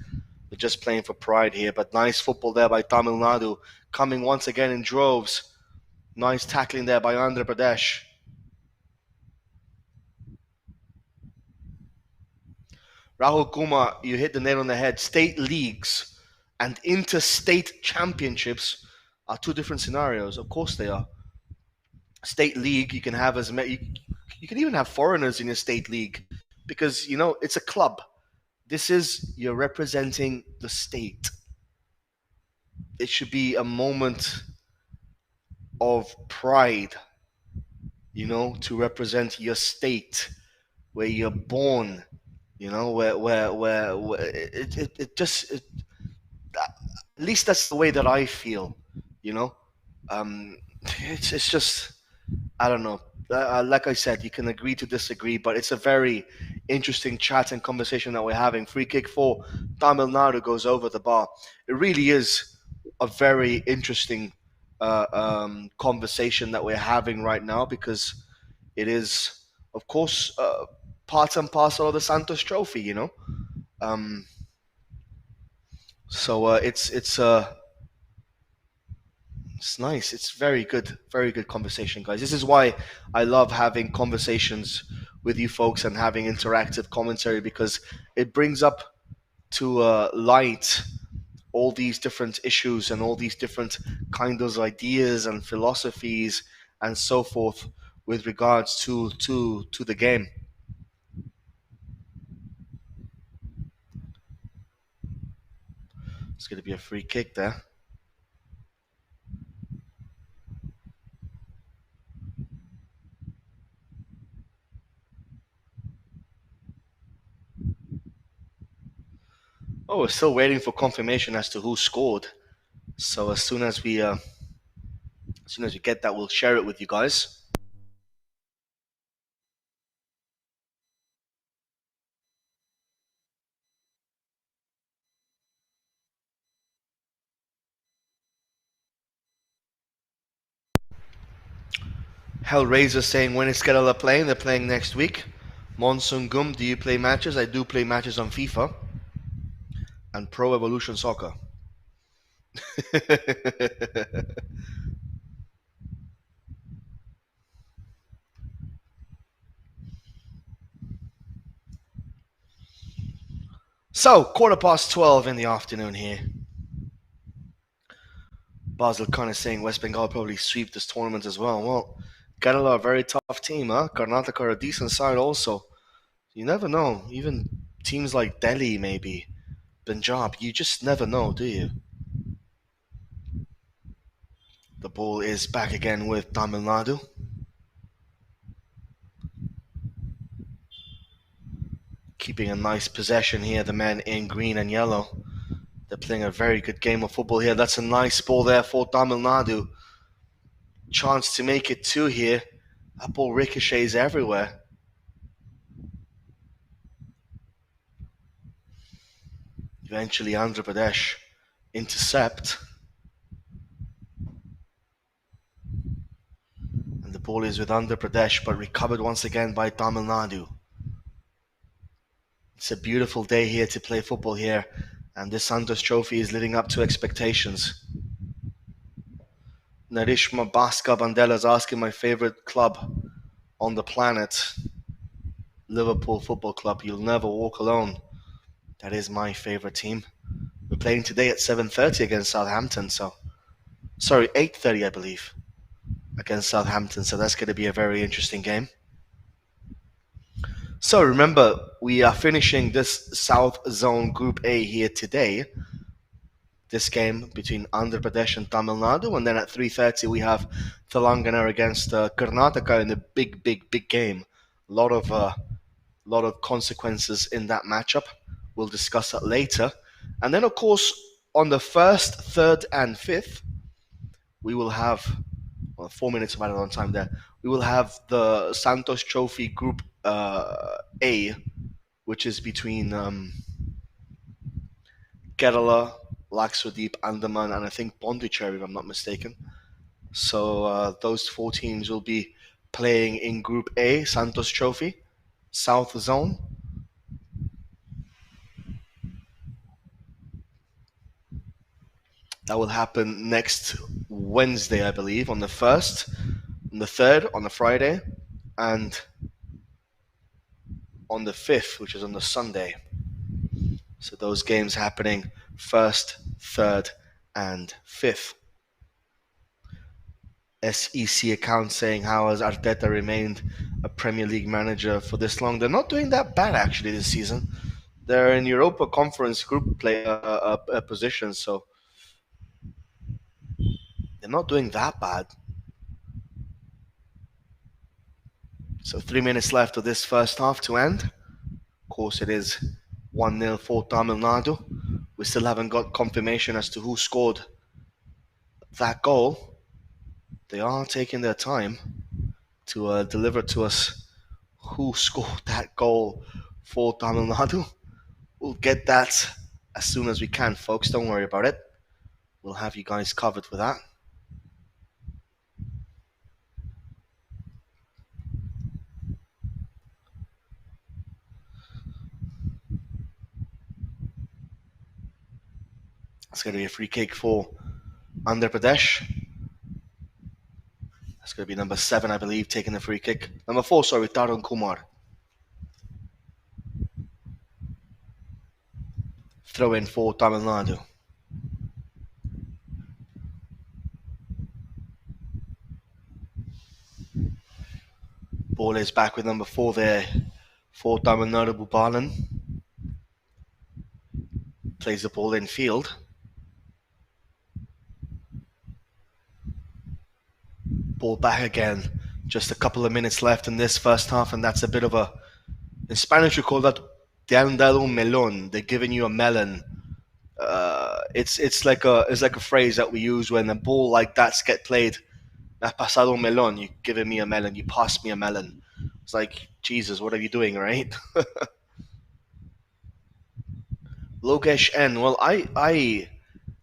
They're just playing for pride here, but nice football there by Tamil Nadu, coming once again in droves. Nice tackling there by Andhra Pradesh. Rahul Kumar, you hit the nail on the head. State leagues and interstate championships are two different scenarios. Of course they are. State league, you can have as many. You can even have foreigners in your state league because it's a club. This is you're representing the state. It should be a moment of pride, to represent your state where you're born. Where at least that's the way that I feel. You know, um, it's just I don't know. Like I said, you can agree to disagree, but it's a very interesting chat and conversation that we're having. Free kick for Tamil Nadu goes over the bar. It really is a very interesting conversation that we're having right now because it is, of course, part and parcel of the Santosh Trophy. Um, so it's nice. It's very good conversation, guys. This is why I love having conversations with you folks and having interactive commentary because it brings up to light all these different issues and all these different kinds of ideas and philosophies and so forth with regards to the game. It's going to be a free kick there. Oh, we're still waiting for confirmation as to who scored. So as soon as we get that, we'll share it with you guys. Hellraiser saying when is Kerala playing? They're playing next week. Monsoon Gum, do you play matches? I do play matches on FIFA and Pro Evolution Soccer. So, 12:15 in the afternoon here. Basel kind of saying West Bengal probably sweep this tournament as well. Well, Kerala a very tough team, huh? Karnataka are a decent side also. You never know. Even teams like Delhi, maybe Punjab, you just never know, do you? The ball is back again with Tamil Nadu. Keeping a nice possession here, the men in green and yellow. They're playing a very good game of football here. That's a nice ball there for Tamil Nadu. Chance to make it two here. That ball ricochets everywhere. Eventually, Andhra Pradesh intercept. And the ball is with Andhra Pradesh, but recovered once again by Tamil Nadu. It's a beautiful day here to play football here, and this Santosh Trophy is living up to expectations. Narishma Bhaskar Bandela is asking my favorite club. on the planet, Liverpool Football Club. You'll never walk alone. That is my favorite team. We're playing today at 7:30 against Southampton. So sorry, 8:30 I believe against Southampton. So that's going to be a very interesting game. So remember, we are finishing this South Zone Group A here today. This game between Andhra Pradesh and Tamil Nadu, and then at 3:30 we have Telangana against Karnataka in a big game. A lot of consequences in that matchup. We'll discuss that later. And then, of course, on the first, third, and fifth, we will have 4 minutes of added on time there. We will have the Santosh Trophy Group A, which is between Kerala, Lakshadweep, Andaman, and I think Pondicherry, if I'm not mistaken. So those four teams will be playing in Group A, Santos Trophy, South Zone. That will happen next Wednesday, I believe, on the 1st, on the 3rd, on the Friday, and on the 5th, which is on the Sunday. So those games happening 1st, 3rd, and 5th. SEC account saying, how has Arteta remained a Premier League manager for this long? They're not doing that bad actually this season. They're in Europa Conference group play position, so they're not doing that bad. So 3 minutes left of this first half to end. Of course, it is 1-0 for Tamil Nadu. We still haven't got confirmation as to who scored that goal. They are taking their time to deliver to us who scored that goal for Tamil Nadu. We'll get that as soon as we can, folks. Don't worry about it. We'll have you guys covered with that. It's going to be a free kick for Andhra Pradesh. That's going to be number 7, I believe, taking the free kick. Number 4, sorry, Tarun Kumar. Throw in for Tamil Nadu. Ball is back with number 4 there for Tamil Nadu, Bhubalan. Plays the ball in field. Ball back again. Just a couple of minutes left in this first half, and that's a bit of a... In Spanish, we call that te han dado un melón. They're giving you a melon. It's like a phrase that we use when a ball like that's get played. Me has pasado un melón. You're giving me a melon. You passed me a melon. It's like, Jesus, what are you doing, right? Logesh N. Well,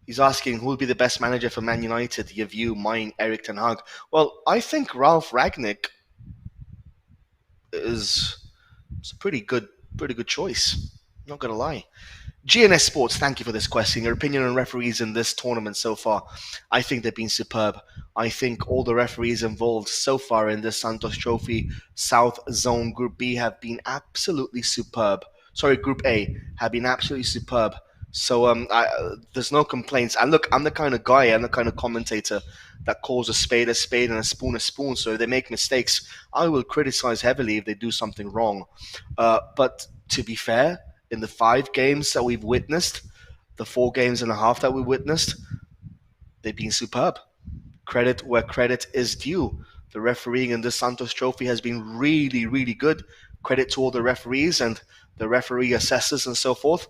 he's asking who will be the best manager for Man United. Your view, mine, Eric Ten Hag. Well, I think Ralph Ragnick is a pretty good choice. Not gonna lie. GNS Sports, thank you for this question. Your opinion on referees in this tournament so far? I think they've been superb. I think all the referees involved so far in this Santos Trophy South Zone Group B have been absolutely superb. Sorry, Group A have been absolutely superb. So there's no complaints. And look, I'm the kind of guy, I'm the kind of commentator that calls a spade and a spoon a spoon. So if they make mistakes, I will criticize heavily if they do something wrong. But to be fair, in the 5 games that we've witnessed, the 4 games and a half that we witnessed, they've been superb. Credit where credit is due. The refereeing in this Santos Trophy has been really good. Credit to all the referees and the referee assessors and so forth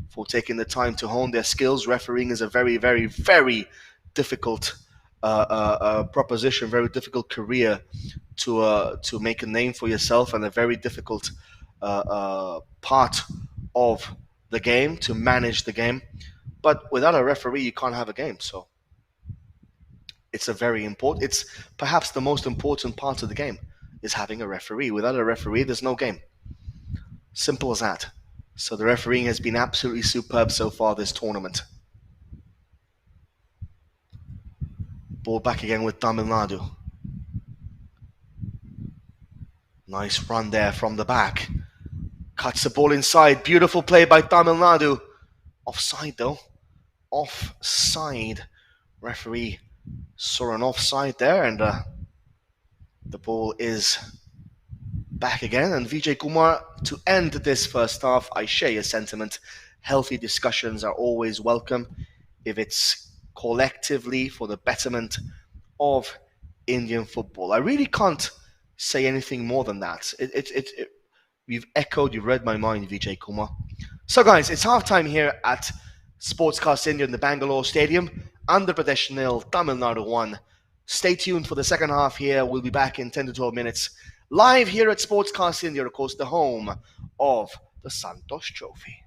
for taking the time to hone their skills. Refereeing is a very difficult proposition, very difficult career to make a name for yourself, and a very difficult part of the game, to manage the game. But without a referee, you can't have a game. So it's it's perhaps the most important part of the game, is having a referee. Without a referee, there's no game. Simple as that. So the refereeing has been absolutely superb so far this tournament. Ball back again with Tamil Nadu. Nice run there from the back. Cuts the ball inside. Beautiful play by Tamil Nadu. Offside though. Offside. Referee saw an offside there, and the ball is back again. And Vijay Kumar, to end this first half, I share your sentiment. Healthy discussions are always welcome if it's collectively for the betterment of Indian football. I really can't say anything more than that. You've echoed, you've read my mind, Vijay Kumar. So, guys, it's halftime here at Sportscast India in the Bangalore Stadium. Andhra Pradesh nil, Tamil Nadu 1. Stay tuned for the second half here. We'll be back in 10 to 12 minutes. Live here at Sportscast India, of course, the home of the Santosh Trophy.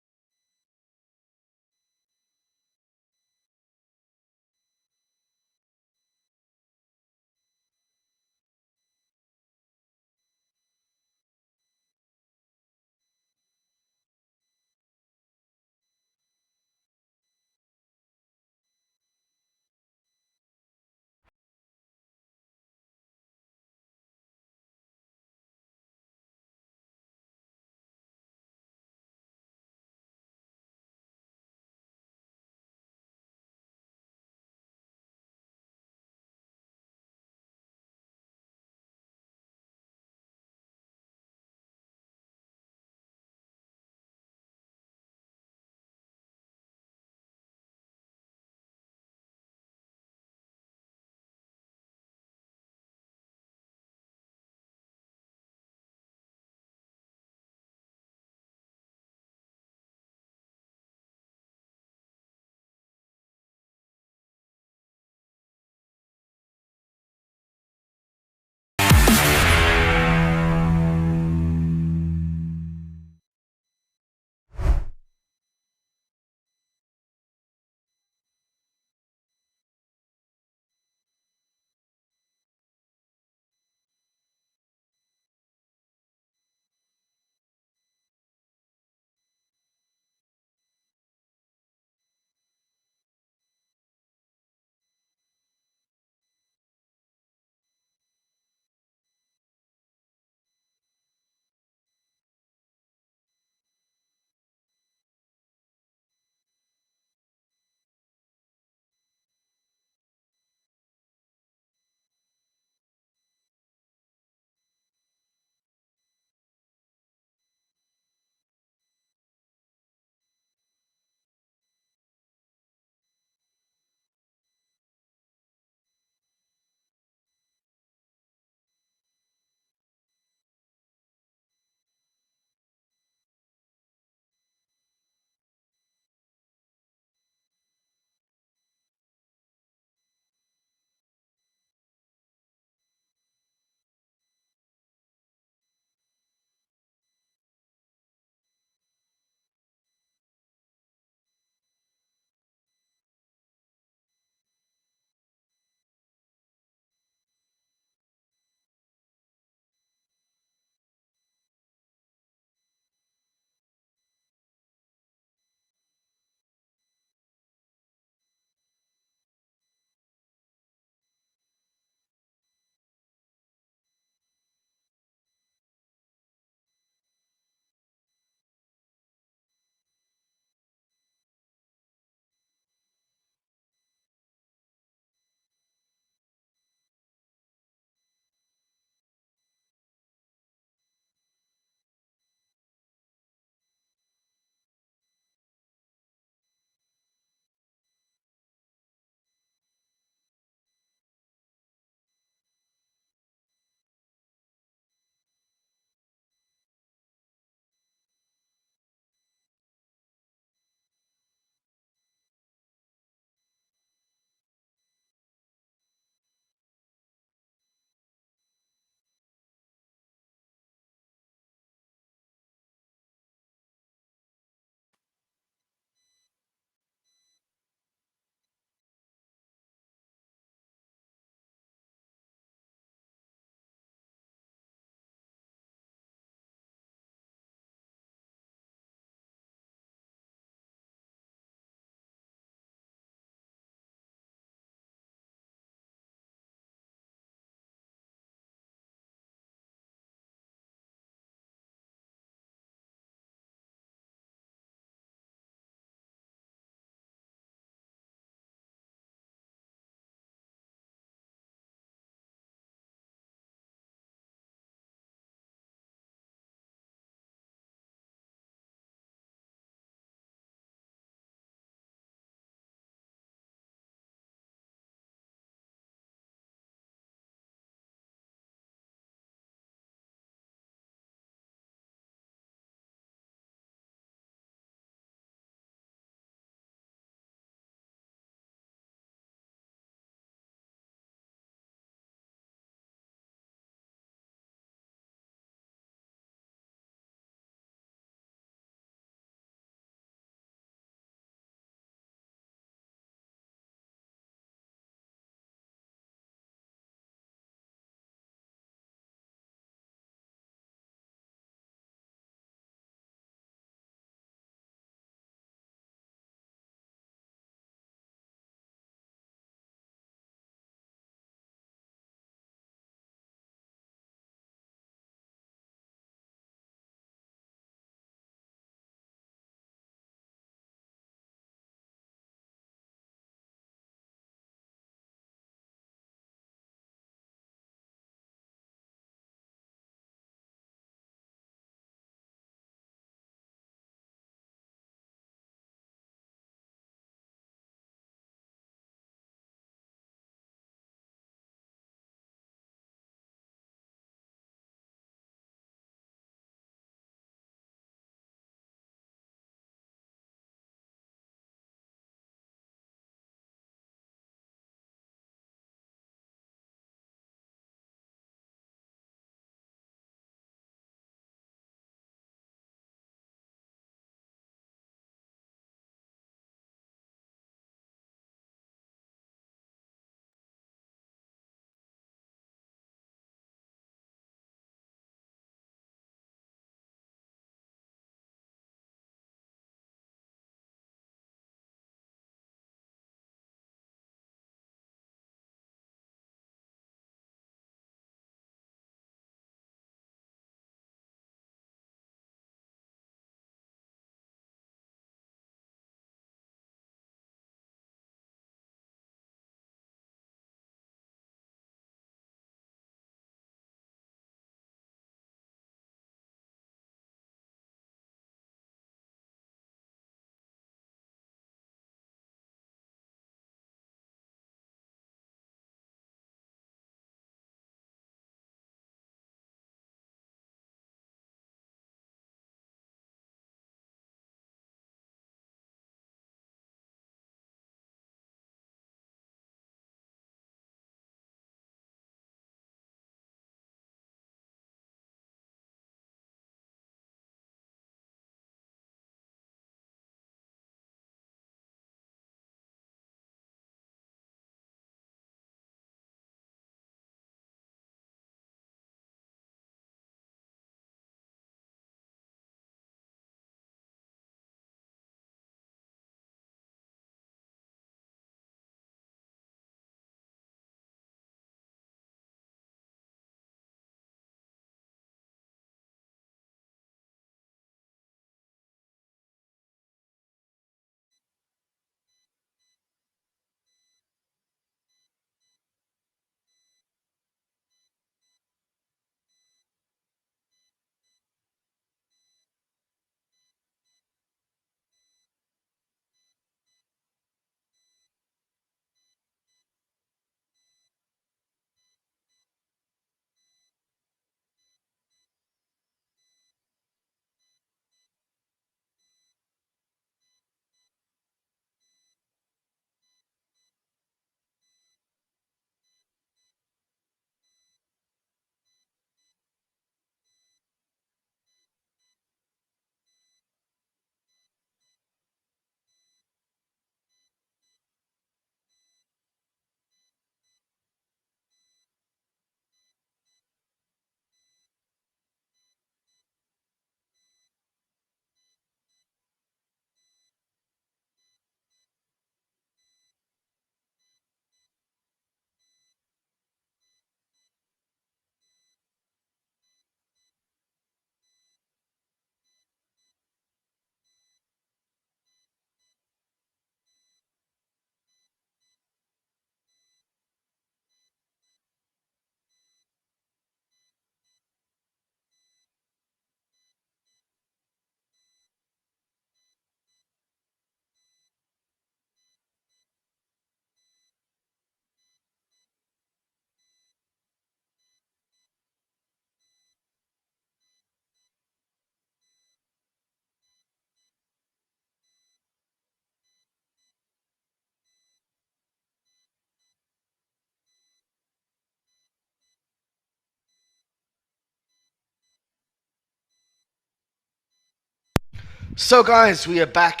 So, guys, we are back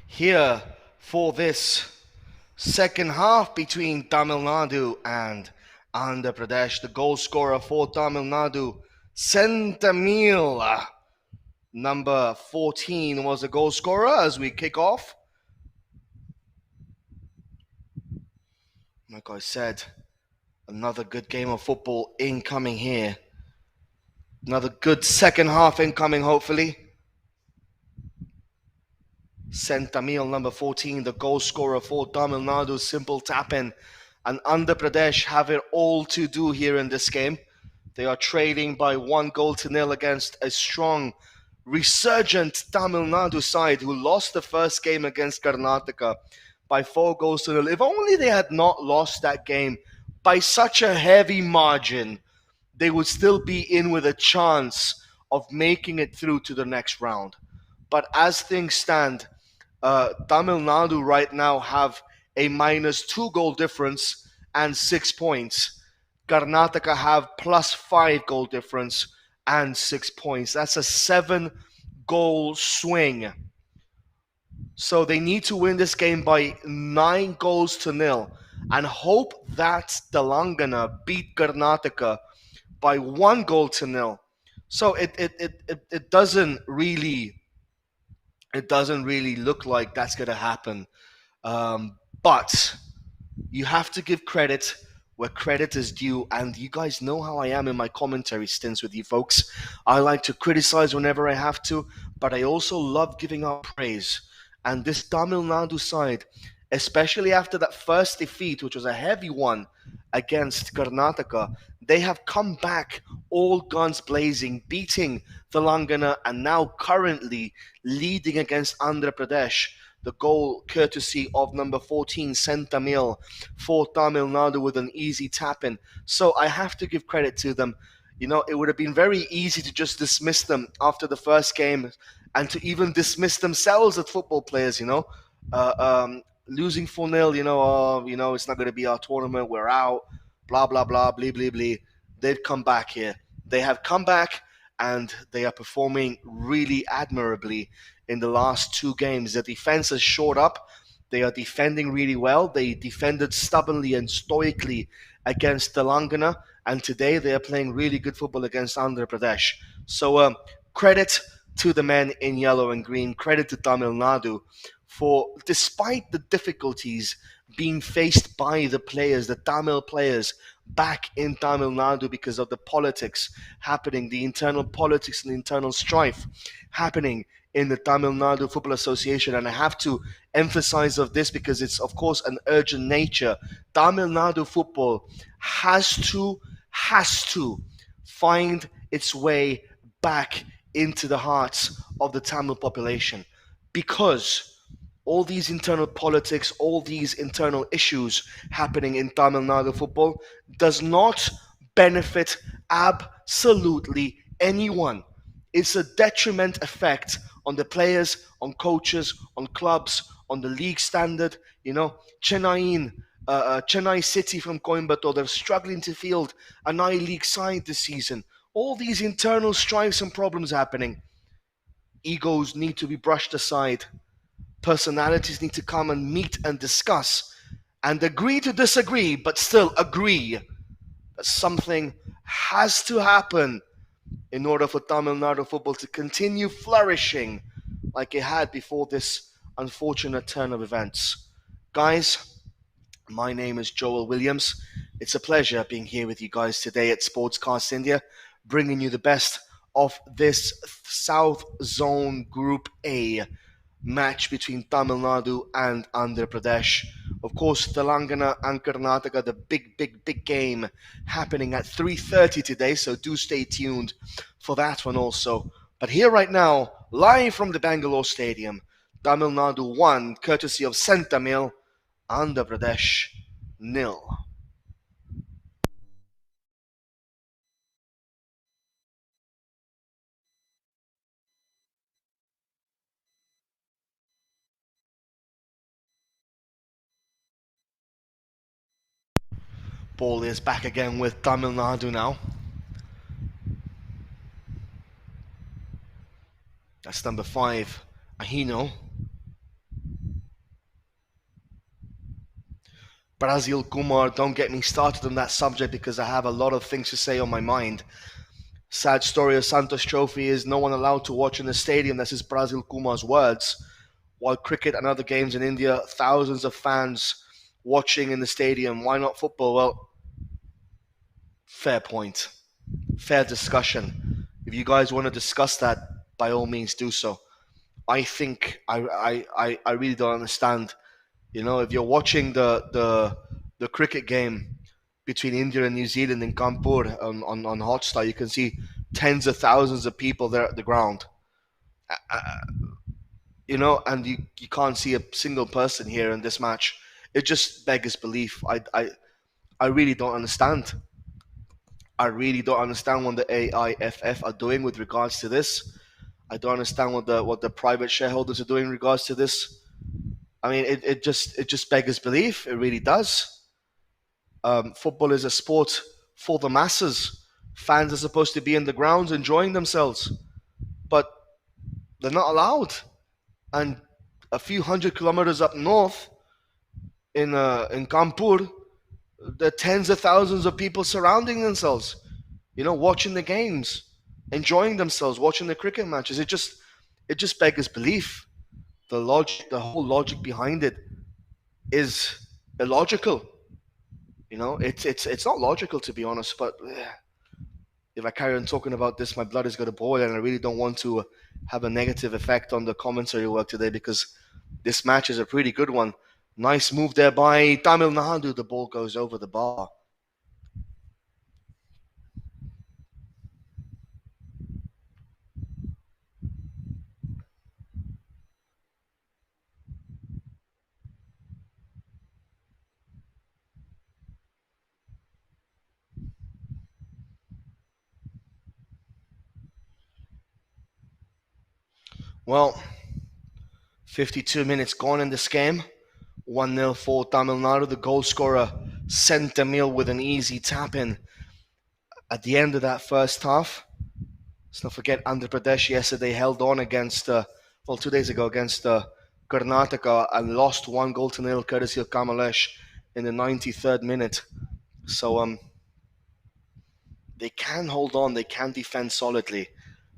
here for this second half between Tamil Nadu and Andhra Pradesh. The goal scorer for Tamil Nadu, Sentamil, number 14, was the goal scorer as we kick off. Like I said, another good game of football incoming here. Another good second half incoming, hopefully. Sentamil, number 14, the goal scorer for Tamil Nadu, simple tap in. And Andhra Pradesh have it all to do here in this game. They are trailing by 1-0 against a strong, resurgent Tamil Nadu side who lost the first game against Karnataka by 4-0. If only they had not lost that game by such a heavy margin, they would still be in with a chance of making it through to the next round. But as things stand, Tamil Nadu right now have a -2 goal difference and 6 points. Karnataka have +5 goal difference and 6 points. That's a 7 goal swing. So they need to win this game by 9 goals to 0 and hope that Telangana beat Karnataka by 1 goal to 0. So it doesn't really look like that's going to happen. But you have to give credit where credit is due, and you guys know how I am in my commentary stints with you folks. I like to criticize whenever I have to, but I also love giving out praise. And this Tamil Nadu side, especially after that first defeat, which was a heavy one against Karnataka, they have come back all guns blazing, beating Telangana, and now currently leading against Andhra Pradesh. The goal courtesy of number 14, Sentamil, for Tamil Nadu with an easy tap in. So I have to give credit to them. You know, it would have been very easy to just dismiss them after the first game and to even dismiss themselves as football players, losing 4-0, it's not going to be our tournament, we're out, blah, blah, blah, blee, blee, blee. They've come back here. They have come back and they are performing really admirably in the last two games. The defense has shored up. They are defending really well. They defended stubbornly and stoically against Telangana, and today they are playing really good football against Andhra Pradesh. So credit to the men in yellow and green. Credit to Tamil Nadu for, despite the difficulties being faced by the players, the Tamil players back in Tamil Nadu because of the politics happening, the internal politics and the internal strife happening in the Tamil Nadu Football Association. And I have to emphasize of this because it's of course an urgent nature. Tamil Nadu football has to find its way back into the hearts of the Tamil population, because all these internal politics, all these internal issues happening in Tamil Nadu football does not benefit absolutely anyone. It's a detriment effect on the players, on coaches, on clubs, on the league standard. Chennai City from Coimbatore, they're struggling to field an I-League side this season. All these internal strifes and problems happening. Egos need to be brushed aside. Personalities need to come and meet and discuss and agree to disagree, but still agree that something has to happen in order for Tamil Nadu football to continue flourishing like it had before this unfortunate turn of events. Guys, my name is Joel Williams. It's a pleasure being here with you guys today at Sportscast India, bringing you the best of this South Zone Group A match between Tamil Nadu and Andhra Pradesh. Of course, Telangana and Karnataka, the big game happening at 3:30 today, so do stay tuned for that one also. But here right now, live from the Bangalore Stadium, Tamil Nadu 1, courtesy of Sentamil, Andhra Pradesh 0. Ball is back again with Tamil Nadu now. That's number 5, You know, Brazil Kumar, don't get me started on that subject because I have a lot of things to say on my mind. Sad story of Santosh Trophy is no one allowed to watch in the stadium. That's his Brazil Kumar's words. While cricket and other games in India, thousands of fans watching in the stadium. Why not football? Well, fair point. Fair discussion. If you guys want to discuss that, by all means do so. I think I really don't understand. You know, if you're watching the cricket game between India and New Zealand in Kanpur on Hotstar, you can see tens of thousands of people there at the ground. Uh, you know, and you can't see a single person here in this match. It just beggars belief. I really don't understand. I really don't understand what the AIFF are doing with regards to this. I don't understand what the private shareholders are doing in regards to this. I mean, it just beggars belief. It really does. Football is a sport for the masses. Fans are supposed to be in the grounds enjoying themselves, but they're not allowed. And a few hundred kilometers up north in Kanpur, there are tens of thousands of people surrounding themselves. You know, watching the games, enjoying themselves, watching the cricket matches. It just beggars belief. The whole logic behind it is illogical. You know, it's not logical to be honest. But if I carry on talking about this, my blood is going to boil, and I really don't want to have a negative effect on the commentary work today because this match is a pretty good one. Nice move there by Tamil Nadu. The ball goes over the bar. Well, 52 minutes gone in this game. 1-0 for Tamil Nadu. The goal scorer sent the meal with an easy tap in at the end of that first half. Let's not forget Andhra Pradesh yesterday held on against, 2 days ago against Karnataka and lost 1-0 courtesy of Kamalesh in the 93rd minute. So they can hold on, they can defend solidly,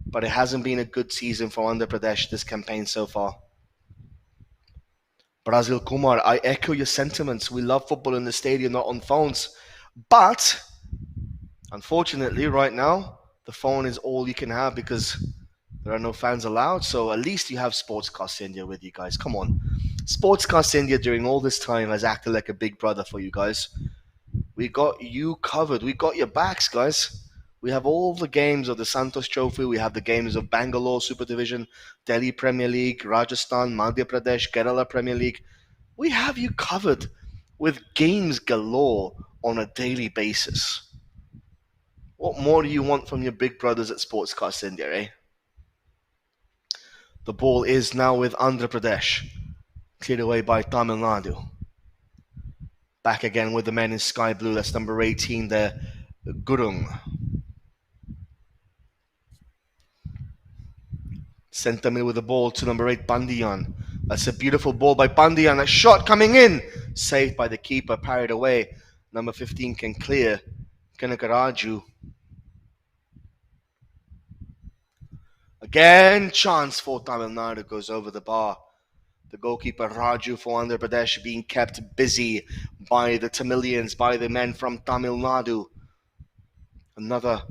but it hasn't been a good season for Andhra Pradesh this campaign so far. Brazil Kumar, I echo your sentiments. We love football in the stadium, not on phones. But unfortunately, right now, the phone is all you can have because there are no fans allowed. So at least you have Sportscast India with you guys. Come on. Sportscast India during all this time has acted like a big brother for you guys. We got you covered. We got your backs, guys. We have all the games of the Santosh Trophy. We have the games of Bangalore Super Division, Delhi Premier League, Rajasthan, Madhya Pradesh, Kerala Premier League. We have you covered with games galore on a daily basis. What more do you want from your big brothers at Sportscast India, eh? The ball is now with Andhra Pradesh, cleared away by Tamil Nadu. Back again with the men in sky blue. That's number 18 there, Gurung. Sent them in with the ball to number 8, Pandian. That's a beautiful ball by Pandian. A shot coming in. Saved by the keeper, parried away. Number 15 can clear. Kanakaraju. Again, chance for Tamil Nadu goes over the bar. The goalkeeper Raju for Andhra Pradesh being kept busy by the Tamilians, by the men from Tamil Nadu. Another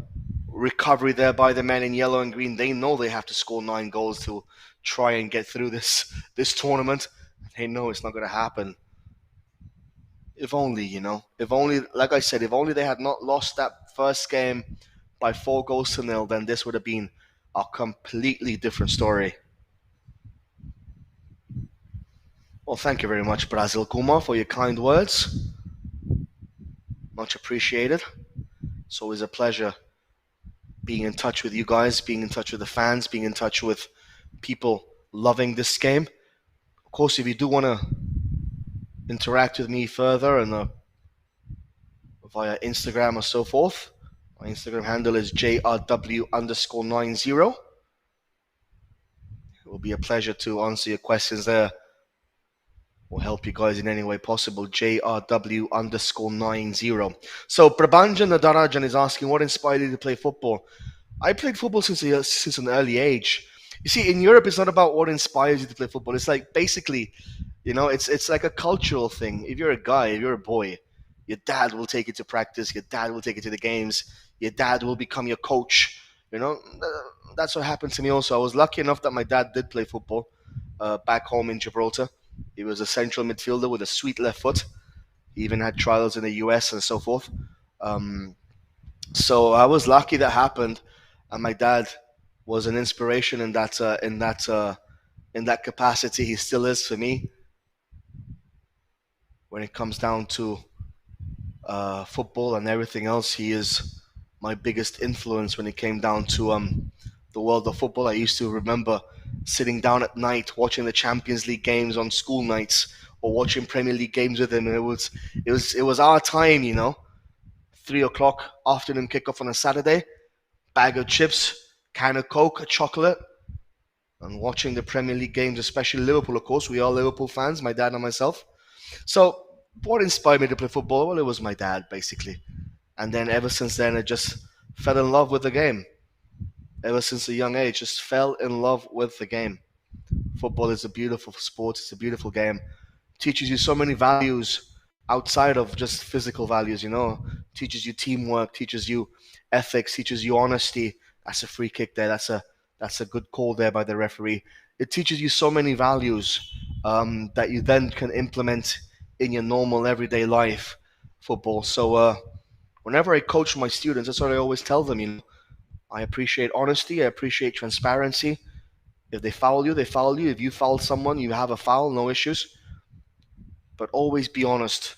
recovery there by the men in yellow and green. They know they have to score 9 goals to try and get through this tournament. They know it's not going to happen. If only, if only, like I said, if only they had not lost that first game by 4 goals to 0, then this would have been a completely different story. Well, thank you very much, Brazil Kumar, for your kind words. Much appreciated. It's always a pleasure being in touch with you guys, being in touch with the fans, being in touch with people loving this game. Of course, if you do want to interact with me further and via Instagram or so forth, my Instagram handle is JRW_90. will be a pleasure to answer your questions there or help you guys in any way possible. JRW underscore 90. So Prabhanjan Nadarajan is asking, what inspired you to play football? I played football since an early age. You see, in Europe, it's not about what inspires you to play football. It's like basically, it's like a cultural thing. If you're a guy, if you're a boy, your dad will take you to practice. Your dad will take you to the games. Your dad will become your coach. That's what happened to me. Also, I was lucky enough that my dad did play football back home in Gibraltar. He was a central midfielder with a sweet left foot. He even had trials in the US and so forth. Um, so I was lucky that happened, and my dad was an inspiration in that capacity. He still is for me when it comes down to football and everything else. He is my biggest influence when it came down to the world of football. I used to remember sitting down at night watching the Champions League games on school nights or watching Premier League games with him, and it was our time, 3 o'clock afternoon kickoff on a Saturday, bag of chips, can of Coke, a chocolate, and watching the Premier League games, especially Liverpool, of course. We are Liverpool fans, my dad and myself. So, what inspired me to play football? Well, it was my dad, basically. And then ever since then, I just fell in love with the game. Ever since a young age, just fell in love with the game. Football is a beautiful sport. It's a beautiful game. Teaches you so many values outside of just physical values, Teaches you teamwork, teaches you ethics, teaches you honesty. That's a free kick there. That's a good call there by the referee. It teaches you so many values that you then can implement in your normal everyday life. Football. So whenever I coach my students, that's what I always tell them. I appreciate honesty. I appreciate transparency. If they foul you, they foul you. If you foul someone, you have a foul, no issues. But always be honest.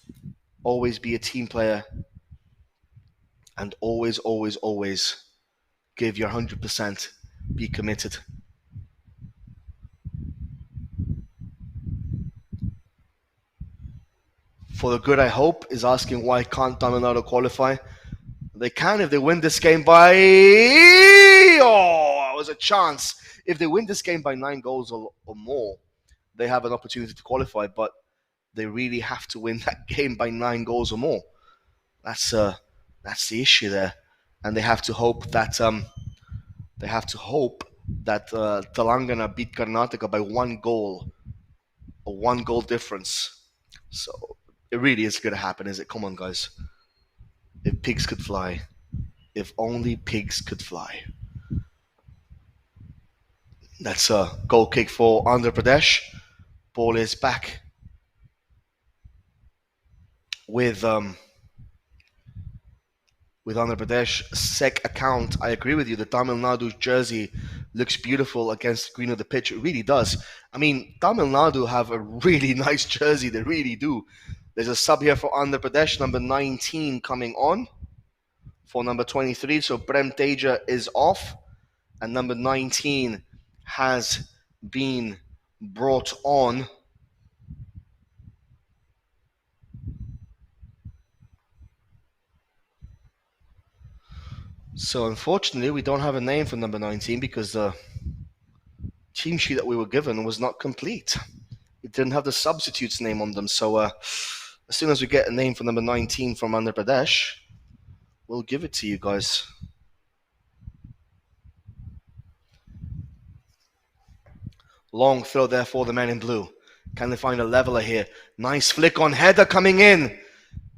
Always be a team player. And always, always, always give your 100%. Be committed. For the good, I hope, is asking why can't Tamil Nadu qualify? They can if they win this game by... Oh, it was a chance. If they win this game by 9 goals or more, they have an opportunity to qualify, but they really have to win that game by 9 goals or more. That's the issue there, and they have to hope that Telangana beat Karnataka by 1 goal, a 1 goal difference. So it really is going to happen, is it? Come on, guys. If pigs could fly, if only pigs could fly. That's a goal kick for Andhra Pradesh. Ball is back with Andhra Pradesh. Sec account. I agree with you. The Tamil Nadu jersey looks beautiful against the green of the pitch. It really does. I mean, Tamil Nadu have a really nice jersey. They really do. There's a sub here for Andhra Pradesh, number 19 coming on for number 23. So Prem Teja is off, and number 19 has been brought on. So unfortunately, we don't have a name for number 19 because the team sheet that we were given was not complete. It didn't have the substitute's name on them. So as soon as we get a name for number 19 from Andhra Pradesh, we'll give it to you guys. Long throw there for the man in blue. Can they find a leveler here? Nice flick on header coming in.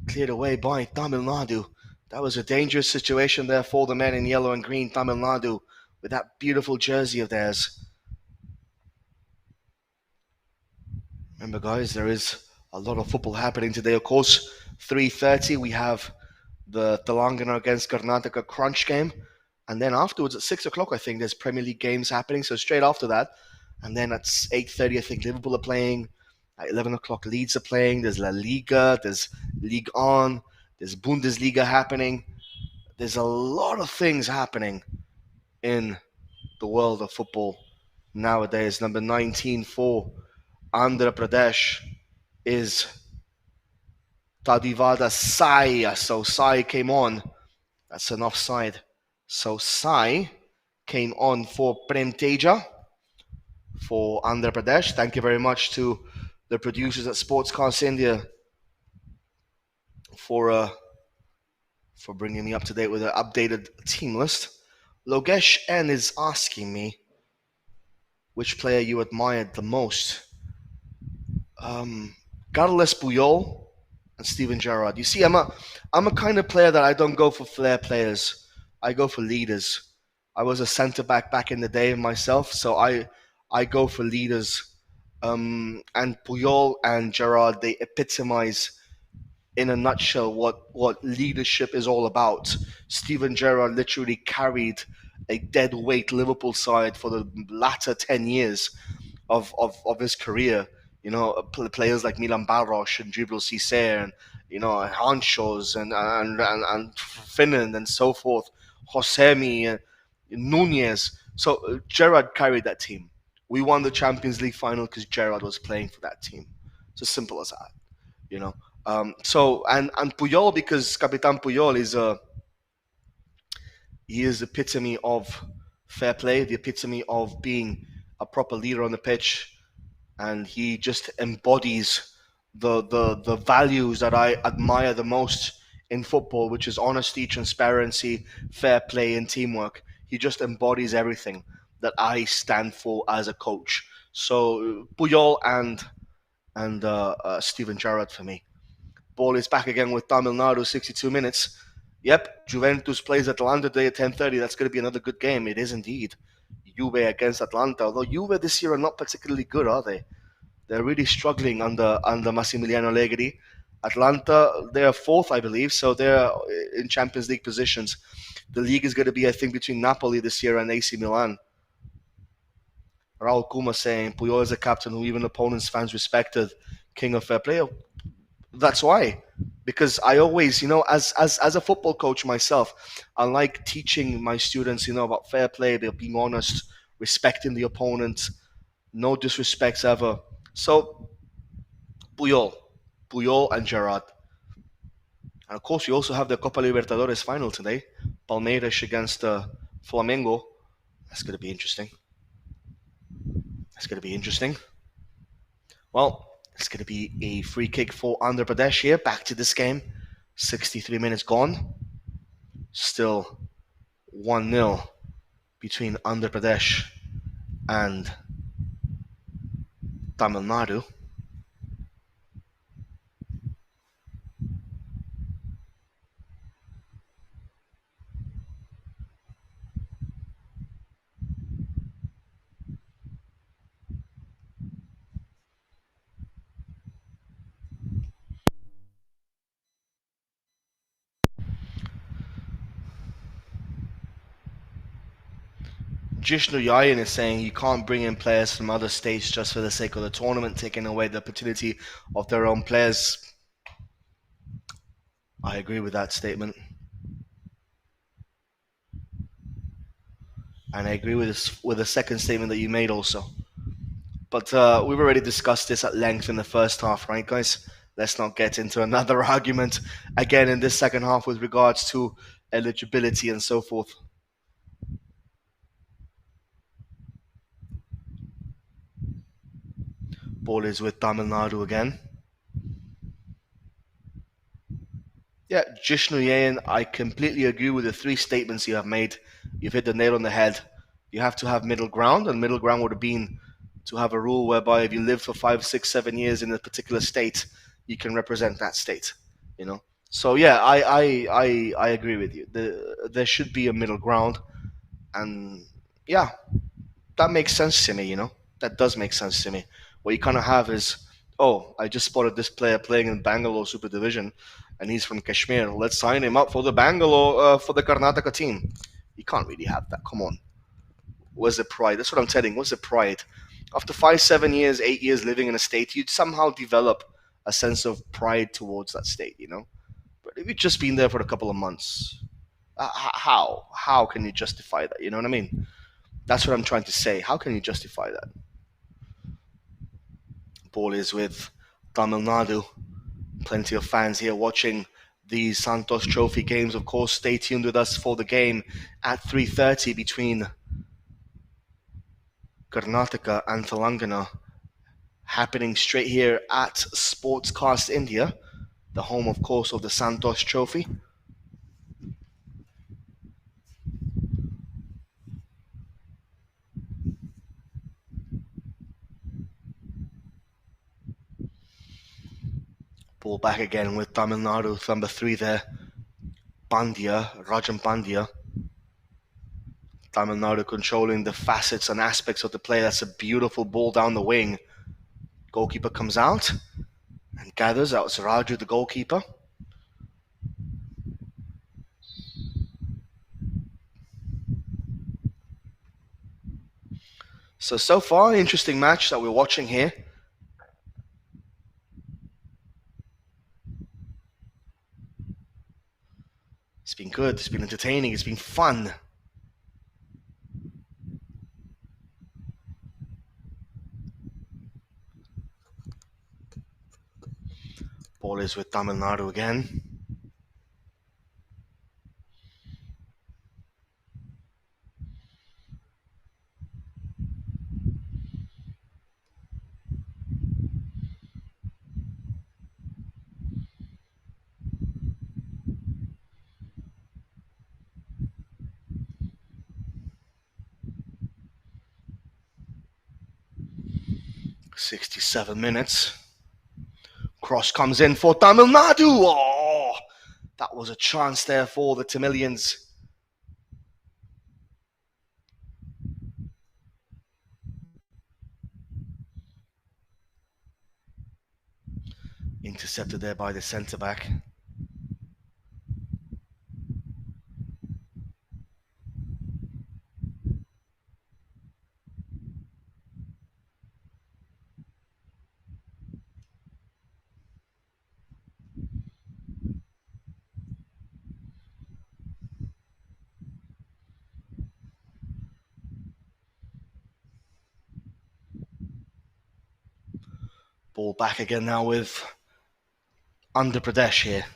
Cleared away by Tamil Nadu. That was a dangerous situation there for the men in yellow and green, Tamil Nadu, with that beautiful jersey of theirs. Remember, guys, there is a lot of football happening today. Of course, 3:30 we have the Telangana against Karnataka crunch game. And then afterwards at 6 o'clock, I think there's Premier League games happening. So straight after that. And then at 8:30, I think Liverpool are playing. At 11 o'clock, Leeds are playing. There's La Liga. There's Ligue 1. There's Bundesliga happening. There's a lot of things happening in the world of football nowadays. Number 19 for Andhra Pradesh is Tadivada Sai. So Sai came on. That's an offside. So Sai came on for Prem Teja for Andhra Pradesh. Thank you very much to the producers at Sportscast India for uh, for bringing me up to date with an updated team list. Logesh N is asking me which player you admired the most. Um, Carles Puyol and Steven Gerrard. You see, I'm a kind of player that I don't go for flair players. I go for leaders. I was a centre back in the day myself, so I go for leaders. And Puyol and Gerrard, they epitomize in a nutshell what leadership is all about. Steven Gerrard literally carried a dead weight Liverpool side for the latter 10 years of his career. You know, players like Milan Baros and Djibril Cissé and Hanchos and Finland and so forth, Josemi and Nunez. So Gerrard carried that team. We won the Champions League final because Gerrard was playing for that team. It's as simple as that. You know. And Puyol, because Capitan Puyol he is the epitome of fair play, the epitome of being a proper leader on the pitch, and he just embodies the values that I admire the most in football, which is honesty, transparency, fair play, and teamwork. He just embodies everything that I stand for as a coach. So Puyol and Steven Gerrard for me. Ball is back again with Tamil Nadu, 62 minutes. Yep, Juventus plays Atalanta today at 10:30. That's going to be another good game. It is indeed. Juve against Atalanta. Although Juve this year are not particularly good, are they? They're really struggling under Massimiliano Allegri. Atlanta, they're fourth, I believe, so they're in Champions League positions. The league is going to be, I think, between Napoli this year and AC Milan. Raul Kuma saying Puyol is a captain who even opponents' fans respected, king of fair play. That's why, because I always, as a football coach myself, I like teaching my students, about fair play, they're being honest, respecting the opponent, no disrespects ever. So Puyol, Puyol and Gerrard. And of course, we also have the Copa Libertadores final today, Palmeiras against Flamengo. That's going to be interesting. That's going to be interesting. Well, it's going to be a free kick for Andhra Pradesh here. Back to this game. 63 minutes gone. Still 1-0 between Andhra Pradesh and Tamil Nadu. Jishnu Yayan is saying you can't bring in players from other states just for the sake of the tournament, taking away the opportunity of their own players. I agree with that statement. And I agree with the second statement that you made also. But we've already discussed this at length in the first half, right, guys? Let's not get into another argument again in this second half with regards to eligibility and so forth. Ball is with Tamil Nadu again. Yeah, Jishnu Yayan, I completely agree with the three statements you have made. You've hit the nail on the head. You have to have middle ground, and middle ground would have been to have a rule whereby if you live for 5, 6, 7 years in a particular state, you can represent that state. So yeah, I agree with you. There should be a middle ground, and yeah, that makes sense to me. That does make sense to me. What you kind of have is, oh, I just spotted this player playing in Bangalore Super Division, and he's from Kashmir. Let's sign him up for the Bangalore for the Karnataka team. You can't really have that. Come on. Where's the pride? That's what I'm telling. What's the pride? After 5, 7 years, 8 years living in a state, you'd somehow develop a sense of pride towards that state, But if you've just been there for a couple of months, how can you justify that? You know what I mean? That's what I'm trying to say. How can you justify that? Ball is with Tamil Nadu. Plenty of fans here watching the Santosh Trophy games. Of course, stay tuned with us for the game at 3:30 between Karnataka and Telangana happening straight here at Sportscast India, the home, of course, of the Santosh Trophy. Ball back again with Tamil Nadu, number 3 there. Rajan Pandya. Tamil Nadu controlling the facets and aspects of the play. That's a beautiful ball down the wing. Goalkeeper comes out and gathers out Raju, the goalkeeper. So far, interesting match that we're watching here. It's been good, it's been entertaining, it's been fun. Ball is with Tamil Nadu again. "67 minutes. Cross comes in for Tamil Nadu. Oh, that was a chance there for the Tamilians. Intercepted there by the centre back. Ball back again now with Andhra Pradesh here.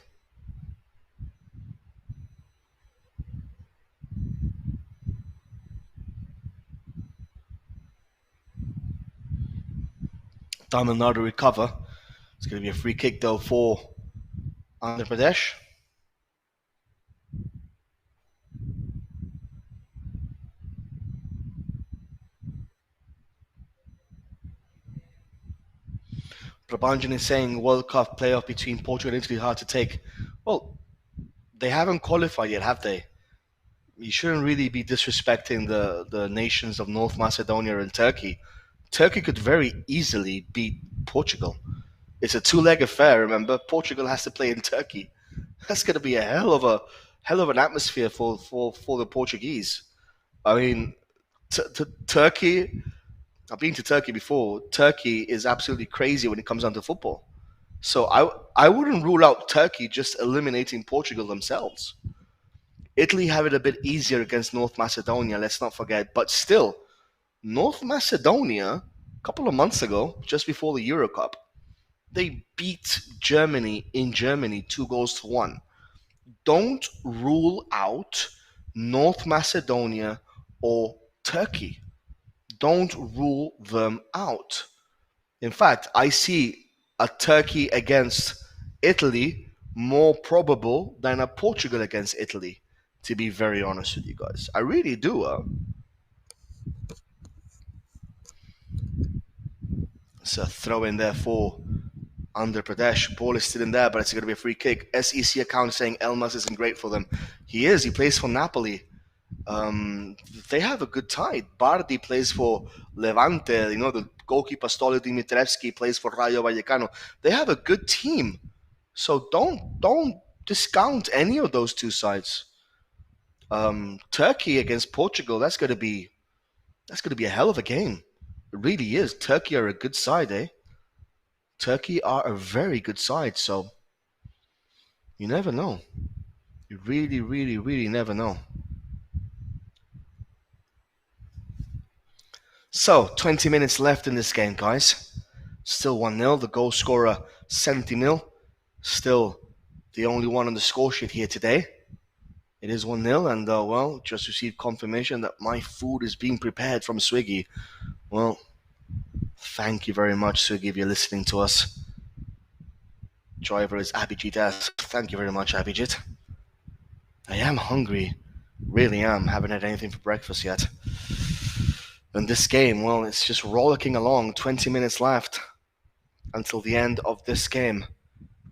Tamil Nadu recover. It's going to be a free kick though for Andhra Pradesh. Prabhanjan is saying World Cup playoff between Portugal and Italy hard to take. Well, they haven't qualified yet, have they? You shouldn't really be disrespecting the nations of North Macedonia and Turkey. Turkey could very easily beat Portugal. It's a two-leg affair, remember? Portugal has to play in Turkey. That's going to be a hell of an atmosphere for the Portuguese. I mean, Turkey, I've been to Turkey before. Turkey is absolutely crazy when it comes down to football. So I wouldn't rule out Turkey just eliminating Portugal themselves. Italy have it a bit easier against North Macedonia, let's not forget. But still, North Macedonia, a couple of months ago, just before the Euro Cup, they beat Germany in Germany 2-1. Don't rule out North Macedonia or Turkey. Don't rule them out. In fact, I see a Turkey against Italy more probable than a Portugal against Italy, to be very honest with you guys. I really do. It's a throw in there for Andhra Pradesh. Ball is still in there, but it's going to be a free kick. SEC account saying Elmas isn't great for them. He is. He plays for Napoli. They have a good tie. Bardi plays for Levante. You know, the goalkeeper Stoli Dimitrevski plays for Rayo Vallecano. They have a good team. So don't discount any of those two sides. Turkey against Portugal, that's gonna be a hell of a game. It really is. Turkey are a good side, eh? Turkey are a very good side, so you never know. You really, really, really never know. So, 20 minutes left in this game, guys. Still 1-0. The goal scorer, 70 mil. Still the only one on the score sheet here today. It is 1-0, and well, just received confirmation that my food is being prepared from Swiggy. Well, thank you very much, Swiggy, if you're listening to us. Driver is Abhijit S. Thank you very much, Abhijit. I am hungry. Really am. Haven't had anything for breakfast yet. And this game, well, it's just rollicking along. 20 minutes left until the end of this game.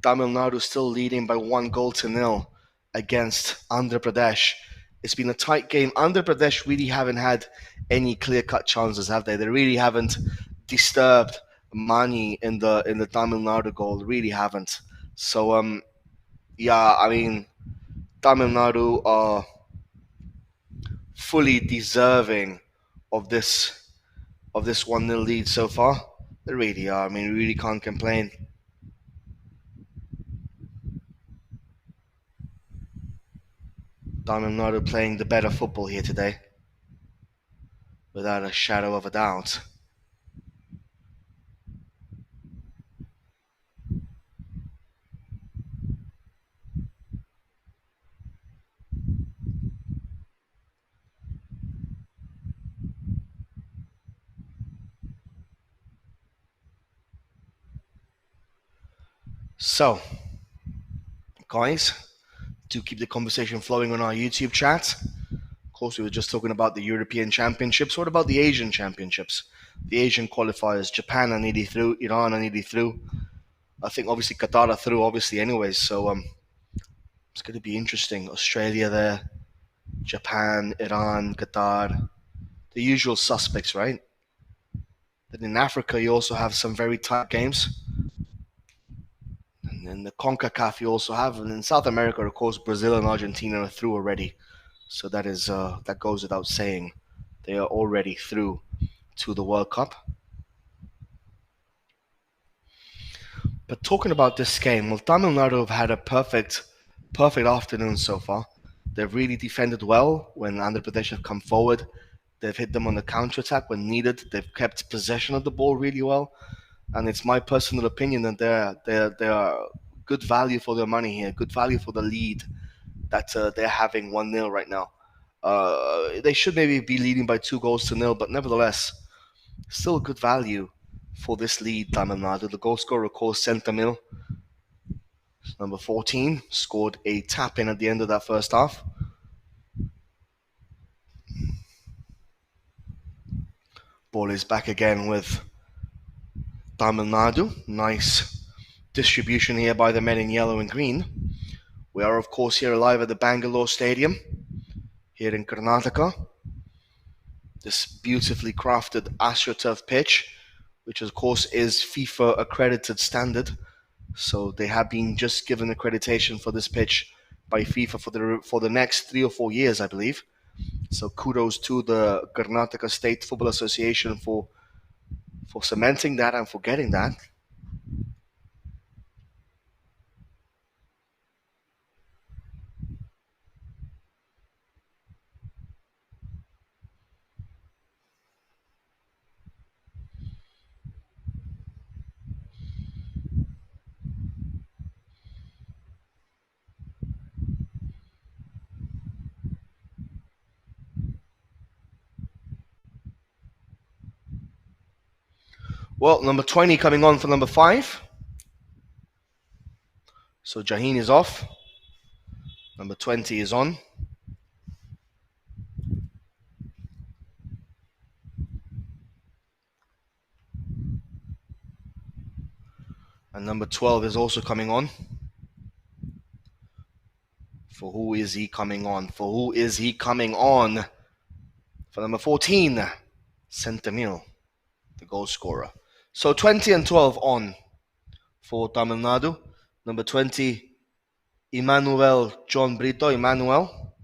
Tamil Nadu still leading by 1-0 against Andhra Pradesh. It's been a tight game. Andhra Pradesh really haven't had any clear-cut chances, have they? They really haven't disturbed Mani in the Tamil Nadu goal. Really haven't. So yeah, I mean, Tamil Nadu are fully deserving of this 1-0 lead so far. They really are. I mean, we really can't complain. Tamil Nadu playing the better football here today, without a shadow of a doubt. So, guys, to keep the conversation flowing on our YouTube chat, of course, we were just talking about the European Championships. What about the Asian Championships? The Asian qualifiers. Japan are nearly through. Iran are nearly through. I think obviously Qatar are through, obviously, anyways. So it's going to be interesting. Australia there, Japan, Iran, Qatar, the usual suspects, right? Then in Africa, you also have some very tight games. And in the CONCACAF, you also have, and in South America, of course, Brazil and Argentina are through already. So that goes without saying. They are already through to the World Cup. But talking about this game, well, Tamil Nadu have had a perfect afternoon so far. They've really defended well when Andhra Pradesh have come forward. They've hit them on the counter attack when needed. They've kept possession of the ball really well, and it's my personal opinion that they're good value for their money here. Good value for the lead that they're having 1-0 right now. They should maybe be leading by 2-0, but nevertheless, still good value for this lead, Tamil Nadu. The goal scorer, of course, Sentamil, number 14, scored a tap in at the end of that first half. Ball is back again with Tamil Nadu. Nice distribution here by the men in yellow and green. We are, of course, here live at the Bangalore Stadium, here in Karnataka. This beautifully crafted AstroTurf pitch, which of course is FIFA accredited standard. So they have been just given accreditation for this pitch by FIFA for the next 3 or 4 years, I believe. So kudos to the Karnataka State Football Association for cementing that and for getting that. Well, number 20 coming on for number 5. So Jaheen is off. Number 20 is on. And number 12 is also coming on. For who is he coming on? For who is he coming on? For number 14, Sentamil, the goal scorer. So 20 and 12 on for Tamil Nadu. Number 20, Emmanuel John Brito. Emmanuel.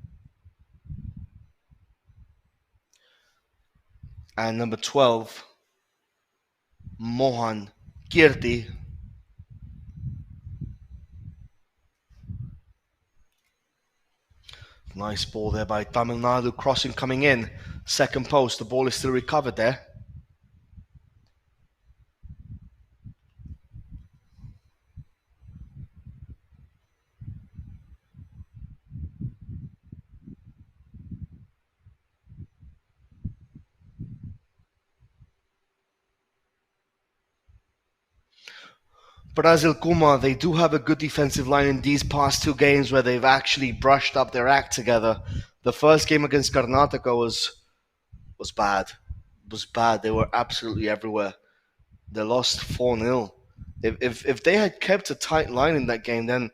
And number 12, Mohan Kirti. Nice ball there by Tamil Nadu. Crossing coming in. Second post. The ball is still recovered there. Brazil Kuma, they do have a good defensive line in these past two games where they've actually brushed up their act together. The first game against Karnataka was bad. Was bad. They were absolutely everywhere. They lost 4-0. If they had kept a tight line in that game, then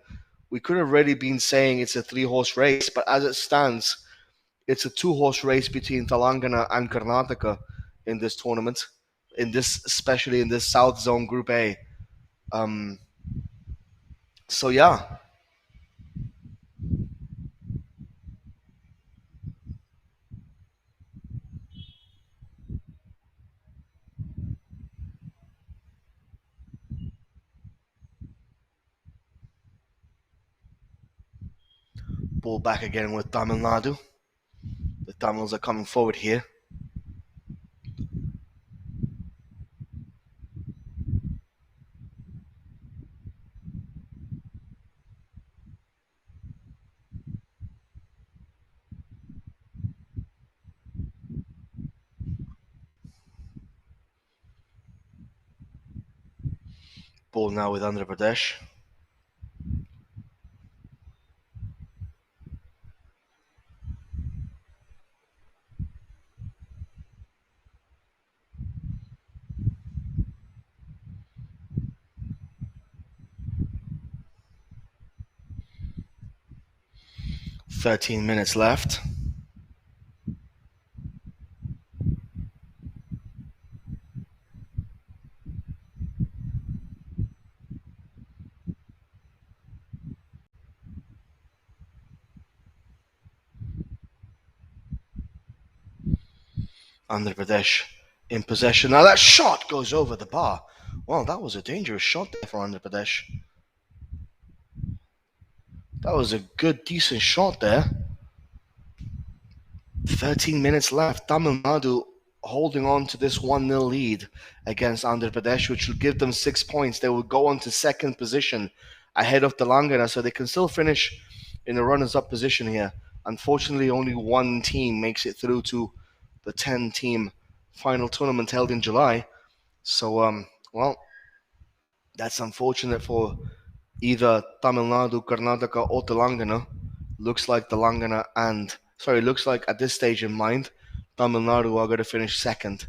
we could have already been saying it's a three-horse race. But as it stands, it's a two-horse race between Telangana and Karnataka in this tournament. Especially in this South Zone Group A. Um, so yeah, ball back again with Tamil Nadu. The Tamils are coming forward here. Ball now with Andhra Pradesh. .13 minutes left. Andhra Pradesh in possession. Now that shot goes over the bar. Well, that was a dangerous shot there for Andhra Pradesh. That was a good, decent shot there. 13 minutes left. Tamil Nadu holding on to this 1-0 lead against Andhra Pradesh, which will give them 6 points. They will go on to second position ahead of Telangana, so they can still finish in a runners-up position here. Unfortunately, only one team makes it through to the 10-team final tournament held in July. So, well, that's unfortunate for either Tamil Nadu, Karnataka, or Telangana. Looks like at this stage in mind, Tamil Nadu are going to finish second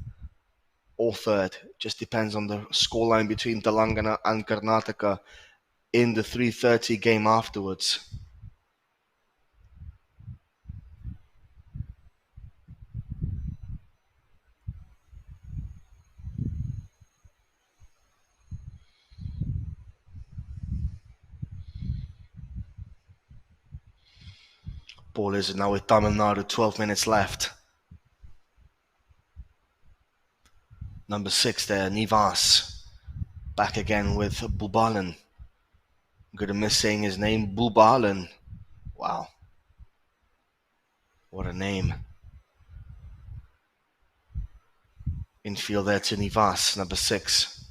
or third. Just depends on the scoreline between Telangana and Karnataka in the 3:30 game afterwards. Ball is now with Tamil Nadu, 12 minutes left. Number 6 there, Nivas. Back again with Bubalan. I'm going to miss saying his name, Bubalan. Wow. What a name. Infield there to Nivas, number 6.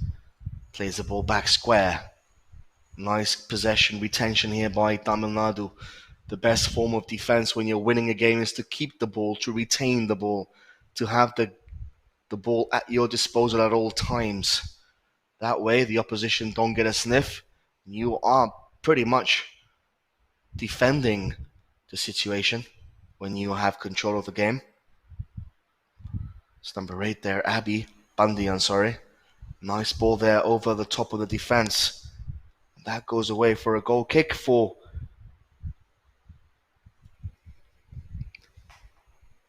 Plays the ball back square. Nice possession retention here by Tamil Nadu. The best form of defense when you're winning a game is to keep the ball, to retain the ball, to have the ball at your disposal at all times. That way, the opposition don't get a sniff. You are pretty much defending the situation when you have control of the game. It's number 8 there, Bandian, sorry. Nice ball there over the top of the defense. That goes away for a goal kick for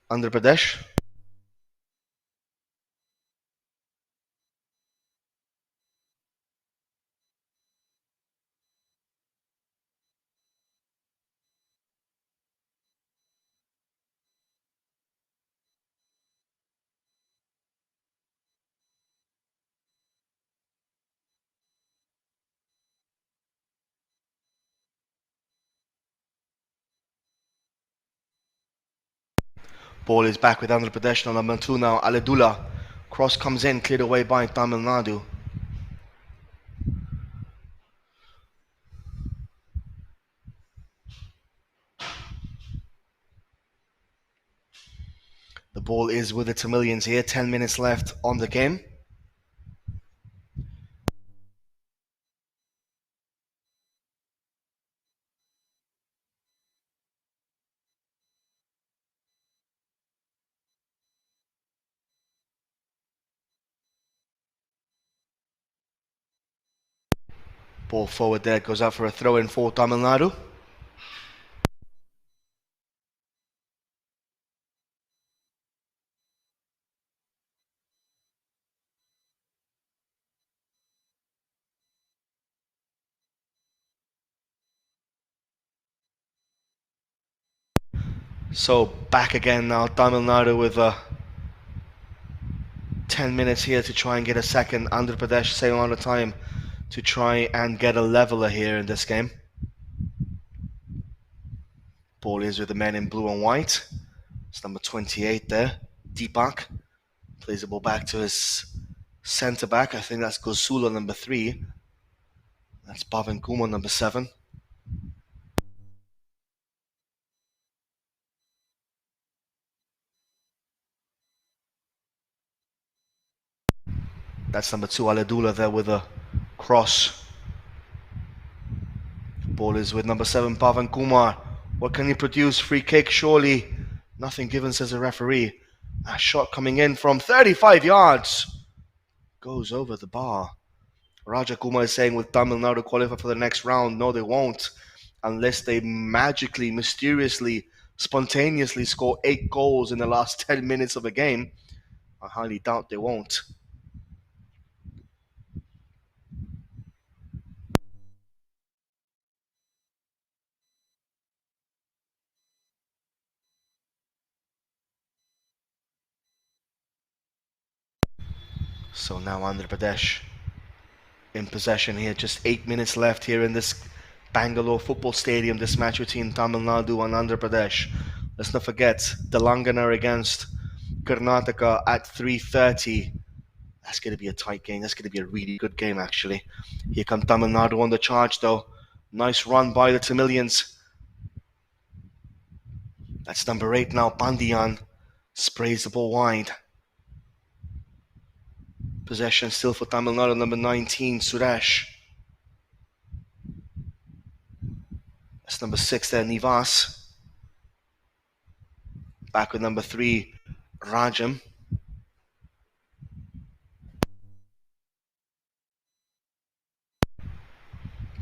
Andhra Pradesh. Ball is back with Andhra Pradesh on number 2 now, Aledula. Cross comes in, cleared away by Tamil Nadu. The ball is with the Tamilians here, 10 minutes left on the game. Ball forward there, goes out for a throw in for Tamil Nadu. So back again now, Tamil Nadu with 10 minutes here to try and get a second. Andhra Pradesh same amount of time to try and get a leveler here in this game. Ball is with the men in blue and white. It's number 28 there, Deepak. Plays the ball back to his centre back. I think that's Gosula, number 3. That's Bhavan Kumar, number 7. That's number 2, Aladula there with a cross. Ball is with number 7, Bhavan Kumar. What can he produce? Free kick, surely. Nothing given, says the referee. A shot coming in from 35 yards. Goes over the bar. Raja Kumar is saying, with Tamil Nadu qualify for the next round? No, they won't. Unless they magically, mysteriously, spontaneously score 8 goals in the last 10 minutes of a game. I highly doubt they won't. So now Andhra Pradesh in possession here. Just 8 minutes left here in this Bangalore football stadium. This match between Tamil Nadu and Andhra Pradesh. Let's not forget Telangana against Karnataka at 3:30. That's going to be a tight game. That's going to be a really good game, actually. Here come Tamil Nadu on the charge, though. Nice run by the Tamilians. That's number 8 now, Pandian. Sprays the ball wide. Possession still for Tamil Nadu, number 19, Suresh. That's number 6 there, Nivas. Back with number 3, Rajam.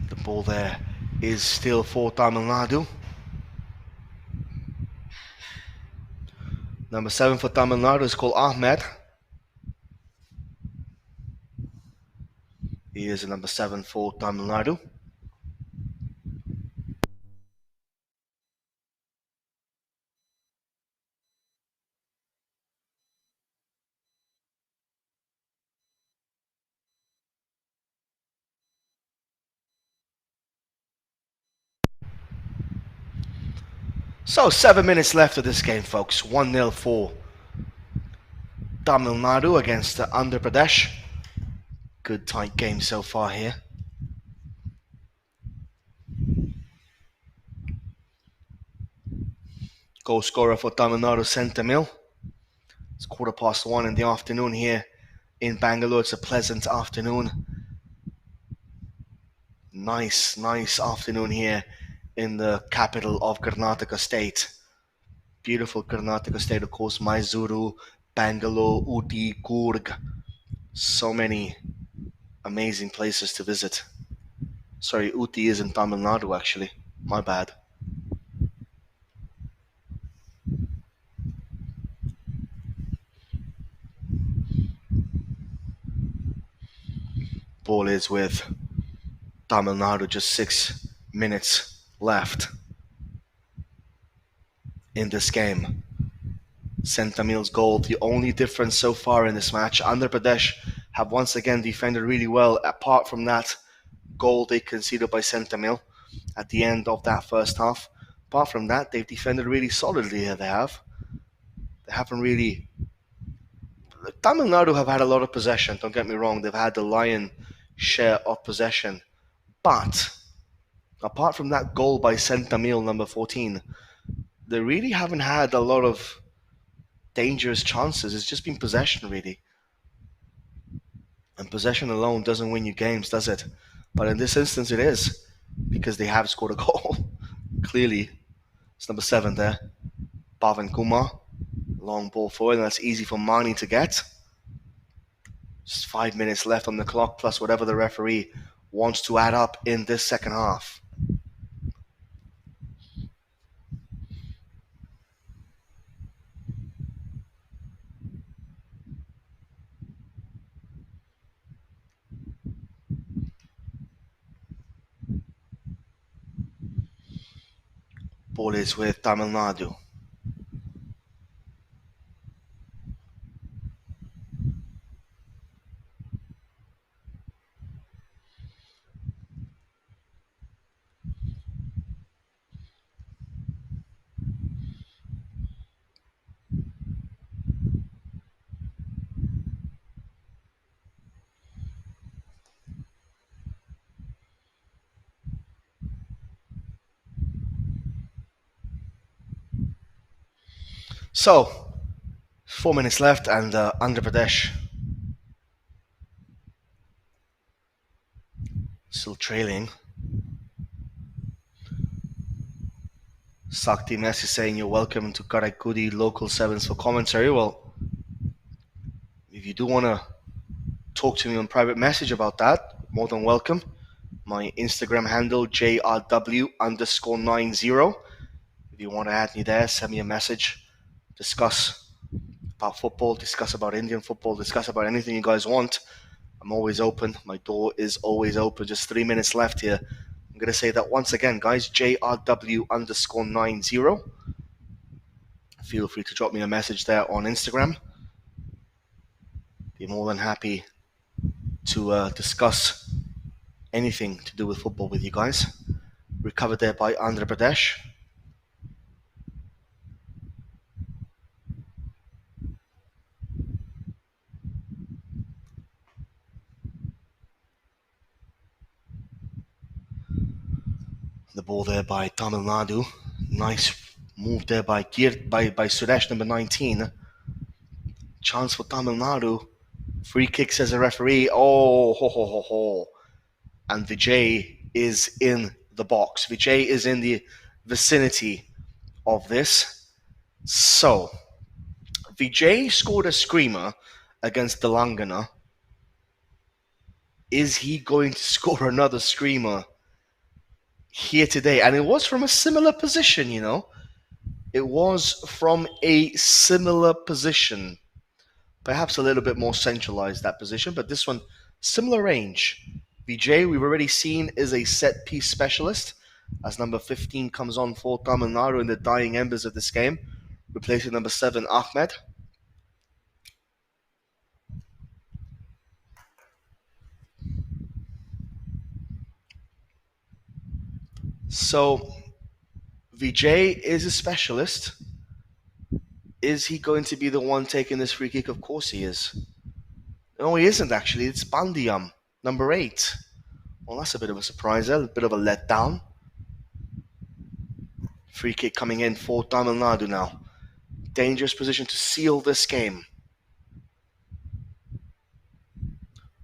The ball there is still for Tamil Nadu. Number 7 for Tamil Nadu is called Ahmed. He is number 7 for Tamil Nadu. So 7 minutes left of this game, folks. 1-0 for Tamil Nadu against Andhra Pradesh. Good tight game so far here. Goal scorer for Tamil Nadu, Sentamil. It's 1:15 in the afternoon here in Bangalore. It's a pleasant afternoon. Nice afternoon here in the capital of Karnataka state. Beautiful Karnataka state, of course. Mysuru, Bangalore, Uti, Coorg. So many amazing places to visit. Sorry, Uti is in Tamil Nadu, actually. My bad. Ball is with Tamil Nadu, just 6 minutes left in this game. Sentamil's goal, the only difference so far in this match. Andhra Pradesh have once again defended really well, apart from that goal they conceded by Sentamil at the end of that first half. Apart from that, they've defended really solidly here, they have. They haven't really... Tamil Nadu have had a lot of possession, don't get me wrong. They've had the lion share of possession. But, apart from that goal by Sentamil, number 14, they really haven't had a lot of dangerous chances. It's just been possession, really. And possession alone doesn't win you games, does it? But in this instance, it is, because they have scored a goal. Clearly, it's number 7 there, Bhavan Kumar. Long ball forward, and that's easy for Mani to get. Just 5 minutes left on the clock, plus whatever the referee wants to add up in this second half. Ball is with Tamil Nadu. So, 4 minutes left, and Andhra Pradesh still trailing. Sakti Messi saying you're welcome to Karaikudi Local 7s for commentary. Well, if you do want to talk to me on private message about that, more than welcome. My Instagram handle, JRW_90. If you want to add me there, send me a message. Discuss about football, discuss about Indian football, discuss about anything you guys want. I'm always open. My door is always open. Just 3 minutes left here. I'm going to say that once again, guys, JRW_90. Feel free to drop me a message there on Instagram. Be more than happy to discuss anything to do with football with you guys. Recovered there by Andhra Pradesh. The ball there by Tamil Nadu. Nice move there by Suresh, number 19. Chance for Tamil Nadu. Free kick, says a referee. Oh, ho, ho, ho, ho. And Vijay is in the box. Vijay is in the vicinity of this. So, Vijay scored a screamer against Telangana. Is he going to score another screamer here today? And it was from a similar position, you know. It was from a similar position. Perhaps a little bit more centralized, that position, but this one, similar range. Vijay, we've already seen, is a set piece specialist, as number 15 comes on for Tamil Nadu in the dying embers of this game, replacing number 7, Ahmed. So, Vijay is a specialist. Is he going to be the one taking this free kick? Of course he is. No, he isn't actually. It's Bandiam, number 8. Well, that's a bit of a surprise there, a bit of a letdown. Free kick coming in for Tamil Nadu now. Dangerous position to seal this game.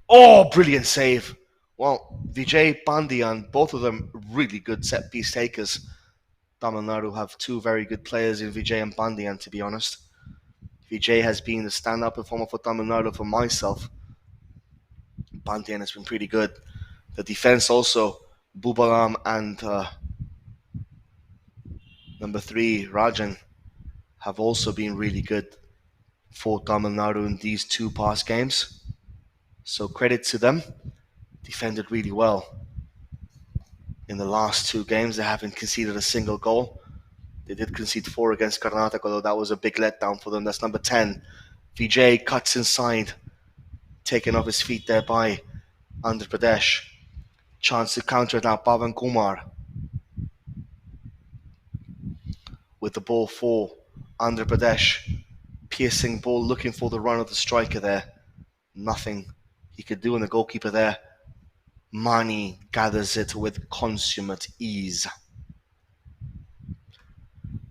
Oh, brilliant save. Well, Vijay Pandian, both of them really good set piece takers. Tamil Nadu have two very good players in Vijay and Pandian, to be honest. Vijay has been the standout performer for Tamil Nadu for myself. Pandian has been pretty good. The defense also, Bubaram and number 3, Rajan, have also been really good for Tamil Nadu in these two past games. So credit to them. Defended really well. In the last two games, they haven't conceded a single goal. They did concede 4 against Karnataka, though that was a big letdown for them. That's number 10. Vijay cuts inside, taken off his feet there by Andhra Pradesh. Chance to counter now, Pavan Kumar. With the ball for Andhra Pradesh. Piercing ball, looking for the run of the striker there. Nothing he could do, and the goalkeeper there, Mani, gathers it with consummate ease.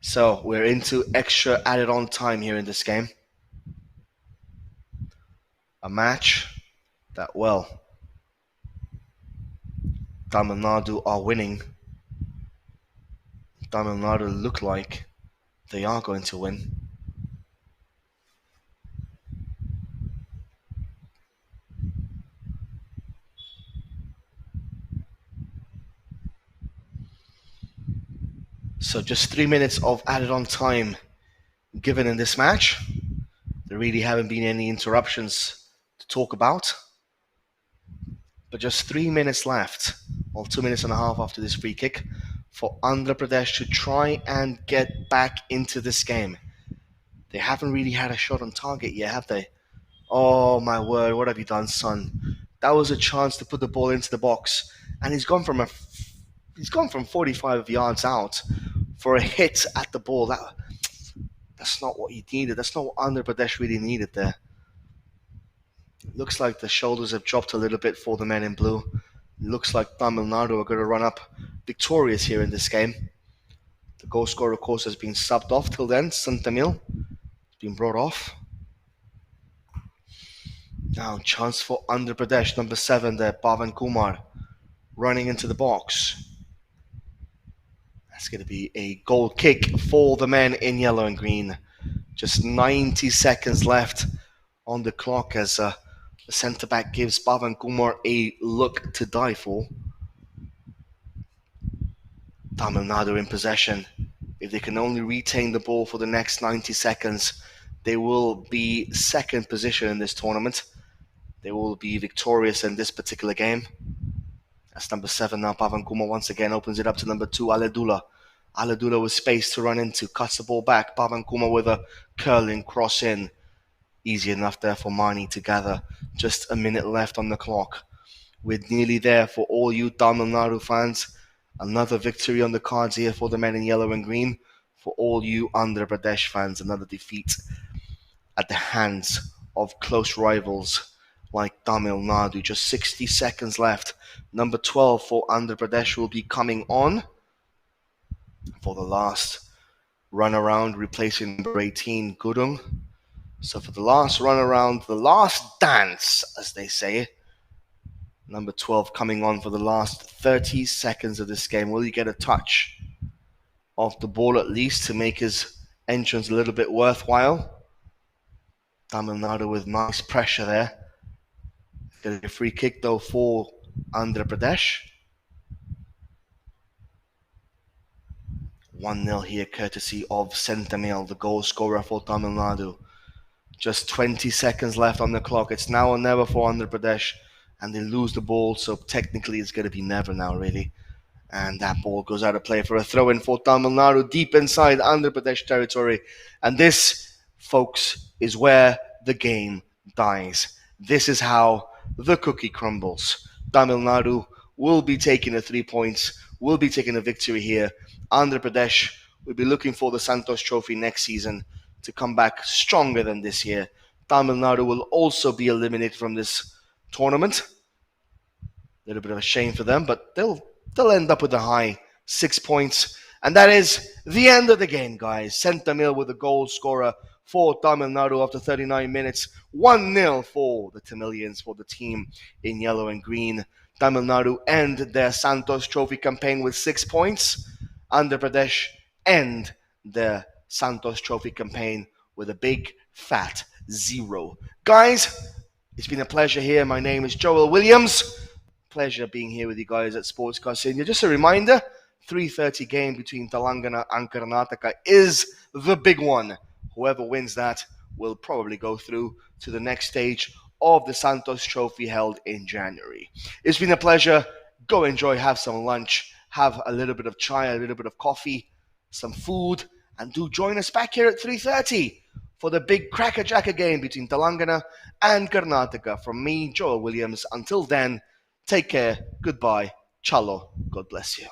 So we're into extra added on time here in this game. A match that, well, Tamil Nadu are winning. Tamil Nadu look like they are going to win. So just 3 minutes of added on time given in this match. There really haven't been any interruptions to talk about. But just 3 minutes left, or 2 minutes and a half after this free kick, for Andhra Pradesh to try and get back into this game. They haven't really had a shot on target yet, have they? Oh my word, what have you done, son? That was a chance to put the ball into the box, and he's gone from 45 yards out for a hit at the ball. That's not what he needed. That's not what Andhra Pradesh really needed there. Looks like the shoulders have dropped a little bit for the men in blue. Looks like Tamil Nadu are going to run up victorious here in this game. The goal scorer, of course, has been subbed off till then. Santamil has been brought off. Now, chance for Andhra Pradesh, number 7 there, Pavan Kumar, running into the box. That's going to be a goal kick for the men in yellow and green. Just 90 seconds left on the clock as the centre-back gives Pavan Kumar a look to die for. Tamil Nadu in possession. If they can only retain the ball for the next 90 seconds, they will be second position in this tournament. They will be victorious in this particular game. That's number 7 now. Pavan Kumar once again opens it up to number 2, Aledula. Aledula with space to run into, cuts the ball back. Pavan Kumar with a curling cross in. Easy enough there for Mani to gather. Just a minute left on the clock. We're nearly there for all you Tamil Nadu fans. Another victory on the cards here for the men in yellow and green. For all you Andhra Pradesh fans, another defeat at the hands of close rivals like Tamil Nadu. Just 60 seconds left. Number 12 for Andhra Pradesh will be coming on for the last run around, replacing number 18, Gudung. So for the last run around, the last dance, as they say, number 12 coming on for the last 30 seconds of this game. Will he get a touch of the ball at least to make his entrance a little bit worthwhile? Tamil Nadu with nice pressure there. Get a free kick though for Andhra Pradesh. 1-0 here courtesy of Sentamil, the goal scorer for Tamil Nadu. Just 20 seconds left on the clock. It's now or never for Andhra Pradesh, and they lose the ball, so technically it's going to be never now, really. And that ball goes out of play for a throw-in for Tamil Nadu, deep inside Andhra Pradesh territory. And this, folks, is where the game dies. This is how the cookie crumbles. Tamil Nadu will be taking the 3 points, will be taking a victory here. Andhra Pradesh will be looking for the Santosh Trophy next season to come back stronger than this year. Tamil Nadu will also be eliminated from this tournament. A little bit of a shame for them, but they'll end up with a high 6 points. And that is the end of the game, guys. Sentamil with the goal scorer for Tamil Nadu after 39 minutes. 1-0 for the Tamilians, for the team in yellow and green. Tamil Nadu end their Santosh Trophy campaign with 6 points. Andhra Pradesh end their Santosh Trophy campaign with a big fat 0. Guys, it's been a pleasure here. My name is Joel Williams. Pleasure being here with you guys at Sportscast India. Just a reminder, 3:30 game between Telangana and Karnataka is the big one. Whoever wins that will probably go through to the next stage of the Santosh Trophy held in January. It's been a pleasure. Go enjoy, have some lunch, have a little bit of chai, a little bit of coffee, some food, and do join us back here at 3:30 for the big Cracker Jacker game between Telangana and Karnataka. From me, Joel Williams. Until then, take care, goodbye, chalo, God bless you.